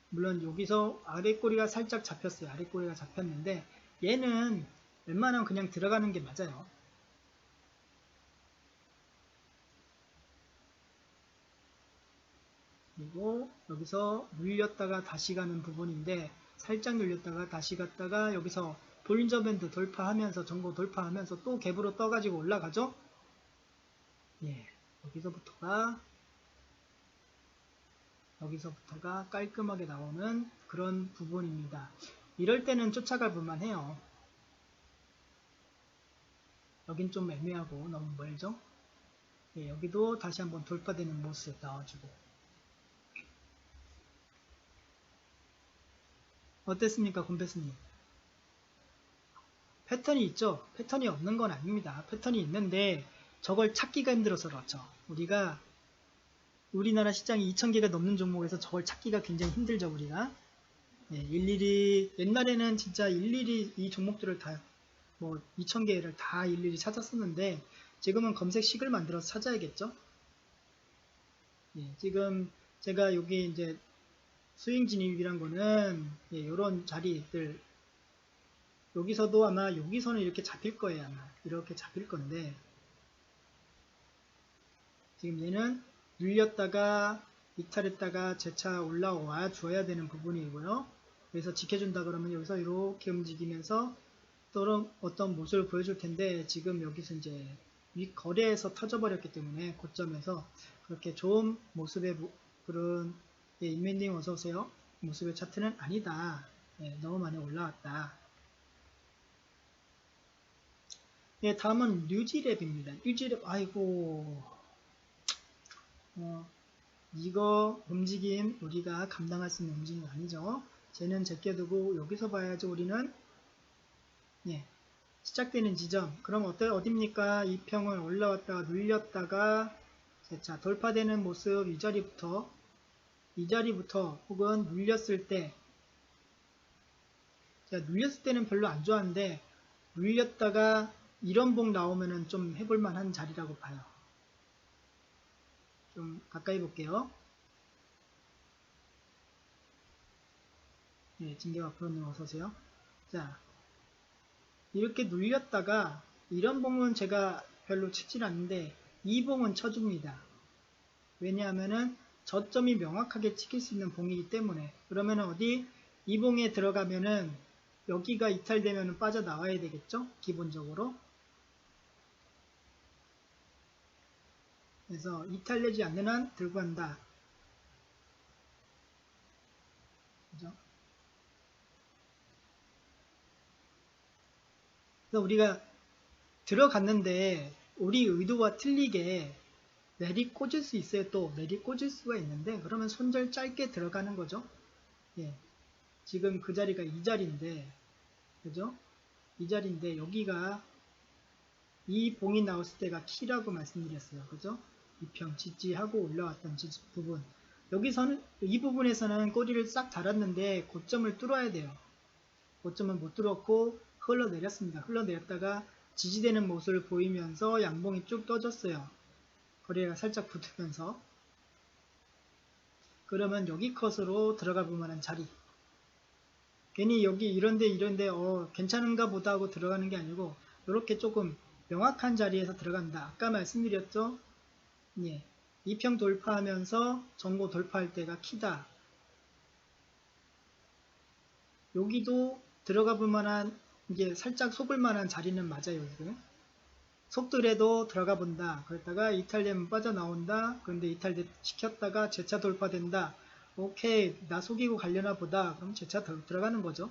Speaker 1: 물론 여기서 아래꼬리가 살짝 잡혔어요. 아래꼬리가 잡혔는데 얘는 웬만하면 그냥 들어가는 게 맞아요. 그리고 여기서 눌렸다가 다시 가는 부분인데 살짝 눌렸다가 다시 갔다가 여기서 볼린저 밴드 돌파하면서 전고 돌파하면서 또 갭으로 떠가지고 올라가죠. 여기서부터가 깔끔하게 나오는 그런 부분입니다. 이럴 때는 쫓아갈 볼만해요. 여긴 좀 애매하고 너무 멀죠? 여기도 다시 한번 돌파되는 모습 나와주고 어땠습니까, 곰패스님? 패턴이 있죠? 패턴이 없는 건 아닙니다. 패턴이 있는데 저걸 찾기가 힘들어서 그렇죠. 우리나라 시장이 2,000개가 넘는 종목에서 저걸 찾기가 굉장히 힘들죠, 우리가. 일일이 옛날에는 진짜 일일이 이 종목들을 다 2,000개를 다 일일이 찾았었는데 지금은 검색식을 만들어서 찾아야겠죠. 지금 제가 여기 이제 스윙 진입이란 거는 이런 자리들 여기서도 아마 여기서는 이렇게 잡힐 거예요. 아마 이렇게 잡힐 건데 지금 얘는 눌렸다가 이탈했다가 재차 올라와 줘야 되는 부분이고요. 그래서 지켜준다 그러면 여기서 이렇게 움직이면서 또 어떤 모습을 보여줄 텐데 지금 여기서 이제 윗거래에서 터져버렸기 때문에 고점에서 그렇게 좋은 모습의 그런 인맨님 어서오세요. 모습의 차트는 아니다. 너무 많이 올라왔다. 다음은 뉴지랩입니다. 뉴지랩 아이고 이거 움직임 우리가 감당할 수 있는 움직임이 아니죠. 쟤는 제껴두고 여기서 봐야죠. 우리는 시작되는 지점 그럼 어딥니까? 이 평을 올라왔다가 눌렸다가 자 돌파되는 모습 이 자리부터 혹은 눌렸을 때 눌렸을 때는 별로 안 좋아하는데 눌렸다가 이런 봉 나오면은 좀 해볼만한 자리라고 봐요. 좀 가까이 볼게요. 진격 앞으로는 어서오세요. 자 이렇게 눌렸다가 이런 봉은 제가 별로 치질 않는데 이 봉은 쳐줍니다. 왜냐하면은 저점이 명확하게 찍힐 수 있는 봉이기 때문에 그러면은 어디 이 봉에 들어가면은 여기가 이탈되면 빠져나와야 되겠죠? 기본적으로. 그래서 이탈되지 않는 한 들고 간다. 그죠? 그래서 우리가 들어갔는데 우리 의도와 틀리게 내리 꽂을 수 있어요. 또 내리 꽂을 수가 있는데 그러면 손절 짧게 들어가는 거죠. 지금 그 자리가 이 자리인데 그죠? 이 자리인데 여기가 이 봉이 나왔을 때가 키라고 말씀드렸어요. 그죠? 이평 지지하고 올라왔던 부분 여기서는 이 부분에서는 꼬리를 싹 달았는데 고점을 뚫어야 돼요. 고점은 못 뚫었고 흘러내렸습니다. 흘러내렸다가 지지되는 모습을 보이면서 양봉이 쭉 떠졌어요. 거래가 살짝 붙으면서 그러면 여기 컷으로 들어가 볼만한 자리 괜히 여기 이런데 괜찮은가 보다 하고 들어가는 게 아니고 이렇게 조금 명확한 자리에서 들어간다. 아까 말씀드렸죠? 이평 돌파하면서 전고 돌파할 때가 키다. 여기도 들어가 볼 만한 이게 살짝 속을 만한 자리는 맞아요. 지금. 속더라도 들어가 본다. 그랬다가 이탈되면 빠져나온다. 그런데 이탈 시켰다가 재차 돌파된다. 오케이 나 속이고 가려나 보다. 그럼 재차 들어가는 거죠.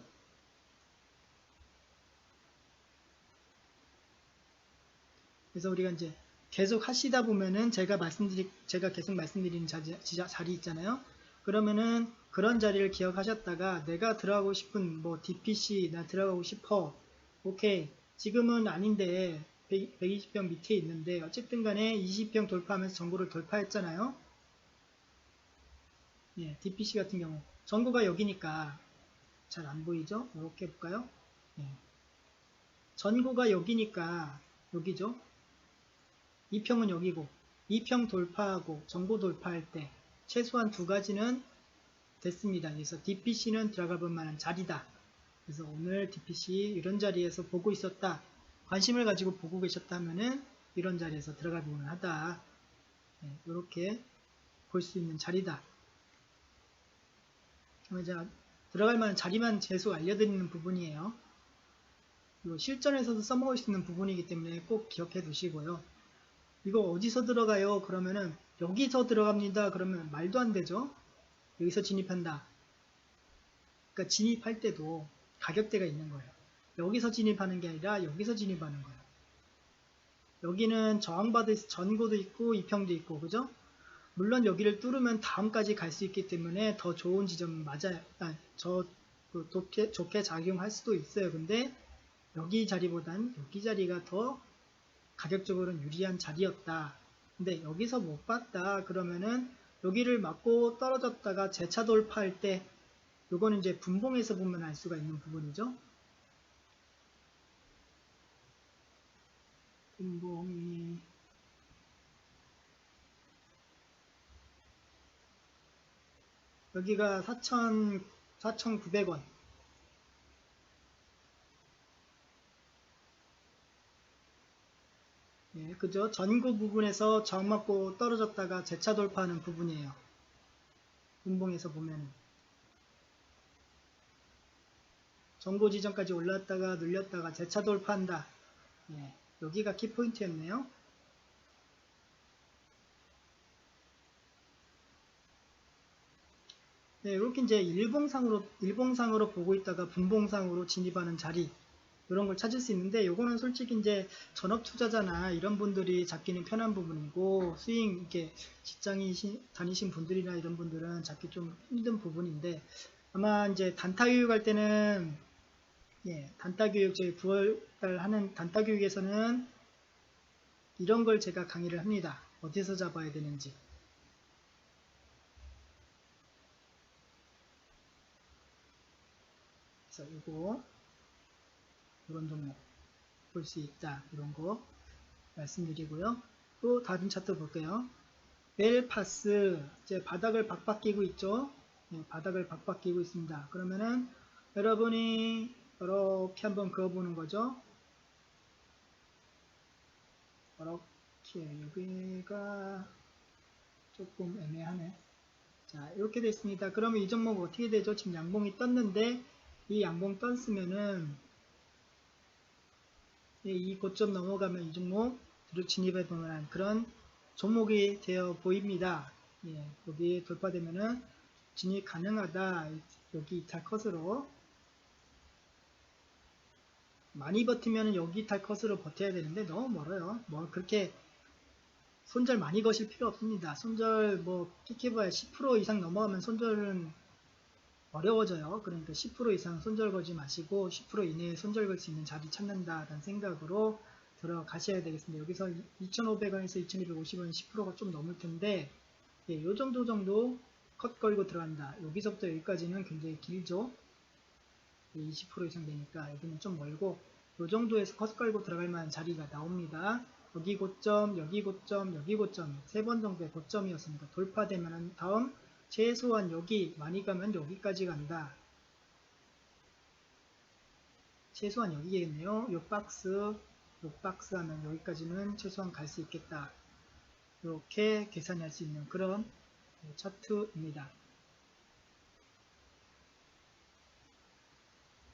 Speaker 1: 그래서 우리가 이제 계속 하시다 보면은 제가 계속 말씀드리는 자리 있잖아요. 그러면은 그런 자리를 기억하셨다가 내가 들어가고 싶은 뭐 DPC 나 들어가고 싶어. 오케이 지금은 아닌데 120평 밑에 있는데 어쨌든 간에 20평 돌파하면서 전고를 돌파했잖아요. DPC 같은 경우 전고가 여기니까 잘 안 보이죠? 이렇게 볼까요? 전고가 여기니까 여기죠. 2평은 여기고 2평 돌파하고 전고 돌파할 때 최소한 두 가지는 됐습니다. 그래서 DPC는 들어가 볼 만한 자리다. 그래서 오늘 DPC 이런 자리에서 보고 있었다. 관심을 가지고 보고 계셨다면은 이런 자리에서 들어가 볼 만하다. 이렇게 볼 수 있는 자리다. 제가 들어갈 만한 자리만 계속 알려드리는 부분이에요. 실전에서도 써먹을 수 있는 부분이기 때문에 꼭 기억해 두시고요. 이거 어디서 들어가요? 그러면은 여기서 들어갑니다. 그러면 말도 안 되죠? 여기서 진입한다. 그러니까 진입할 때도 가격대가 있는 거예요. 여기서 진입하는 게 아니라 여기서 진입하는 거예요. 여기는 저항받을 전고도 있고 이평도 있고 그죠? 물론 여기를 뚫으면 다음까지 갈 수 있기 때문에 더 좋은 지점 맞아요. 좋게 작용할 수도 있어요. 근데 여기 자리보단 여기 자리가 더 가격적으로는 유리한 자리였다. 근데 여기서 못 봤다. 그러면은 여기를 맞고 떨어졌다가 재차 돌파할 때 요거는 이제 분봉에서 보면 알 수가 있는 부분이죠. 분봉이 여기가 4,900원 그죠? 전고 부분에서 저항 맞고 떨어졌다가 재차 돌파하는 부분이에요. 분봉에서 보면 전고 지점까지 올랐다가 눌렸다가 재차 돌파한다. 예, 여기가 키포인트였네요. 네, 이렇게 이제 일봉상으로 보고 있다가 분봉상으로 진입하는 자리, 이런 걸 찾을 수 있는데, 요거는 솔직히 이제 전업 투자자나 이런 분들이 잡기는 편한 부분이고, 수익, 이렇게 직장이 다니신 분들이나 이런 분들은 잡기 좀 힘든 부분인데, 아마 이제 단타 교육할 때는, 예, 단타 교육, 저희 9월달 하는 단타 교육에서는 이런 걸 제가 강의를 합니다. 어디서 잡아야 되는지. 그래서 이거, 이런 종목 볼 수 있다. 이런 거 말씀드리고요. 또 다른 차트 볼게요. 벨파스, 이제 바닥을 박박 끼고 있죠. 네, 바닥을 박박 끼고 있습니다. 그러면은 여러분이 이렇게 한번 그어보는 거죠. 이렇게 여기가 조금 애매하네. 자, 이렇게 됐습니다. 그러면 이 종목 어떻게 되죠? 지금 양봉이 떴는데 이 양봉 떴으면은 이 고점 넘어가면 이 종목 뒤로 진입해 보면 그런 종목이 되어 보입니다. 예, 여기 돌파되면은 진입 가능하다. 여기 이탈 컷으로 많이 버티면 여기 이탈 컷으로 버텨야 되는데 너무 멀어요. 뭐 그렇게 손절 많이 거실 필요 없습니다. 손절 뭐 끼켜봐야 10% 이상 넘어가면 손절은 어려워져요. 그러니까 10% 이상 손절 걸지 마시고 10% 이내에 손절 걸 수 있는 자리 찾는다라는 생각으로 들어가셔야 되겠습니다. 여기서 2,500원에서 2,250원 10%가 좀 넘을 텐데, 예, 요 정도 컷 걸고 들어간다. 여기서부터 여기까지는 굉장히 길죠. 20% 이상 되니까 여기는 좀 멀고, 요 정도에서 컷 걸고 들어갈 만한 자리가 나옵니다. 여기 고점, 여기 고점, 여기 고점, 3번 정도의 고점이었습니다. 돌파되면 다음 최소한 여기, 많이 가면 여기까지 간다. 최소한 여기겠네요. 요 박스 하면 여기까지는 최소한 갈 수 있겠다. 이렇게 계산할 수 있는 그런 차트입니다.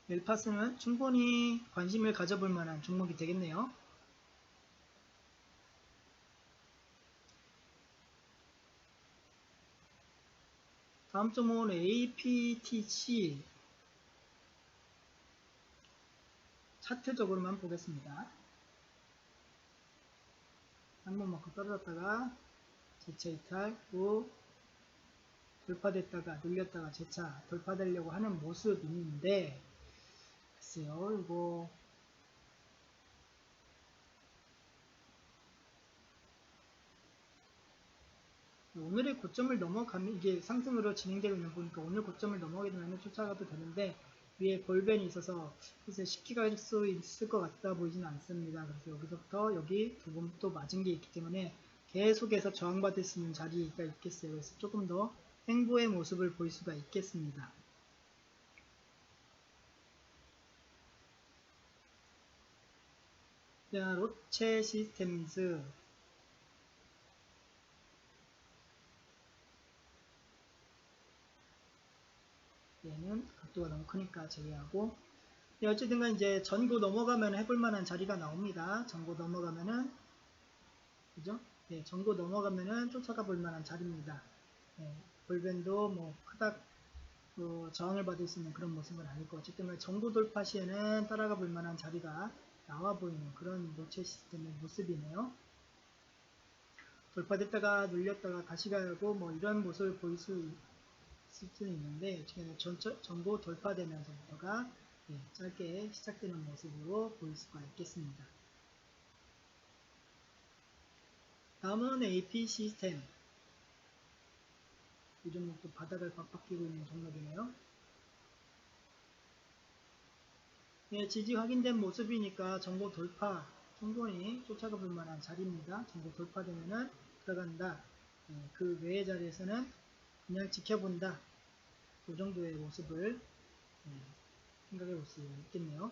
Speaker 1: 멜파스는 충분히 관심을 가져볼 만한 종목이 되겠네요. 다음 종목은 APTC. 차트적으로만 보겠습니다. 한번 먹고 떨어졌다가 재차 이탈, 후 돌파됐다가 눌렸다가 재차 돌파되려고 하는 모습인데, 글쎄요, 이거 오늘의 고점을 넘어가면, 이게 상승으로 진행되고 있는 보니까 오늘 고점을 넘어가게 되면 쫓아가도 되는데, 위에 볼벤이 있어서 그래서 쉽게 갈 수 있을 것 같다 보이지는 않습니다. 그래서 여기서부터 여기 두 번 또 맞은 게 있기 때문에 계속해서 저항받을 수 있는 자리가 있겠어요. 그래서 조금 더 횡보의 모습을 볼 수가 있겠습니다. 자, 로체 시스템즈. 얘는 각도가 너무 크니까 제외하고, 네, 어쨌든 간 이제 전고 넘어가면 해볼 만한 자리가 나옵니다. 전고 넘어가면은, 그죠? 네, 전고 넘어가면은 쫓아가 볼 만한 자리입니다. 네, 볼벤도 뭐 크닥 저항을 받을 수 있는 그런 모습은 아니고, 어쨌든 간 전고 돌파 시에는 따라가 볼 만한 자리가 나와 보이는 그런 로체 시스템의 모습이네요. 돌파됐다가 눌렸다가 다시 가고 뭐 이런 모습을 보일 수 있을 수는 있는데, 지금 전고 돌파되면서부터가 짧게 시작되는 모습으로 보일 수가 있겠습니다. 다음은 AP 시스템. 이 종목도 바닥을 박박 끼고 있는 종목이네요. 예, 지지 확인된 모습이니까 전고 돌파, 충분히 쫓아가 볼 만한 자리입니다. 전고 돌파되면은 들어간다. 예, 그 외의 자리에서는 그냥 지켜본다. 그 정도의 모습을 생각해 볼 수 있겠네요.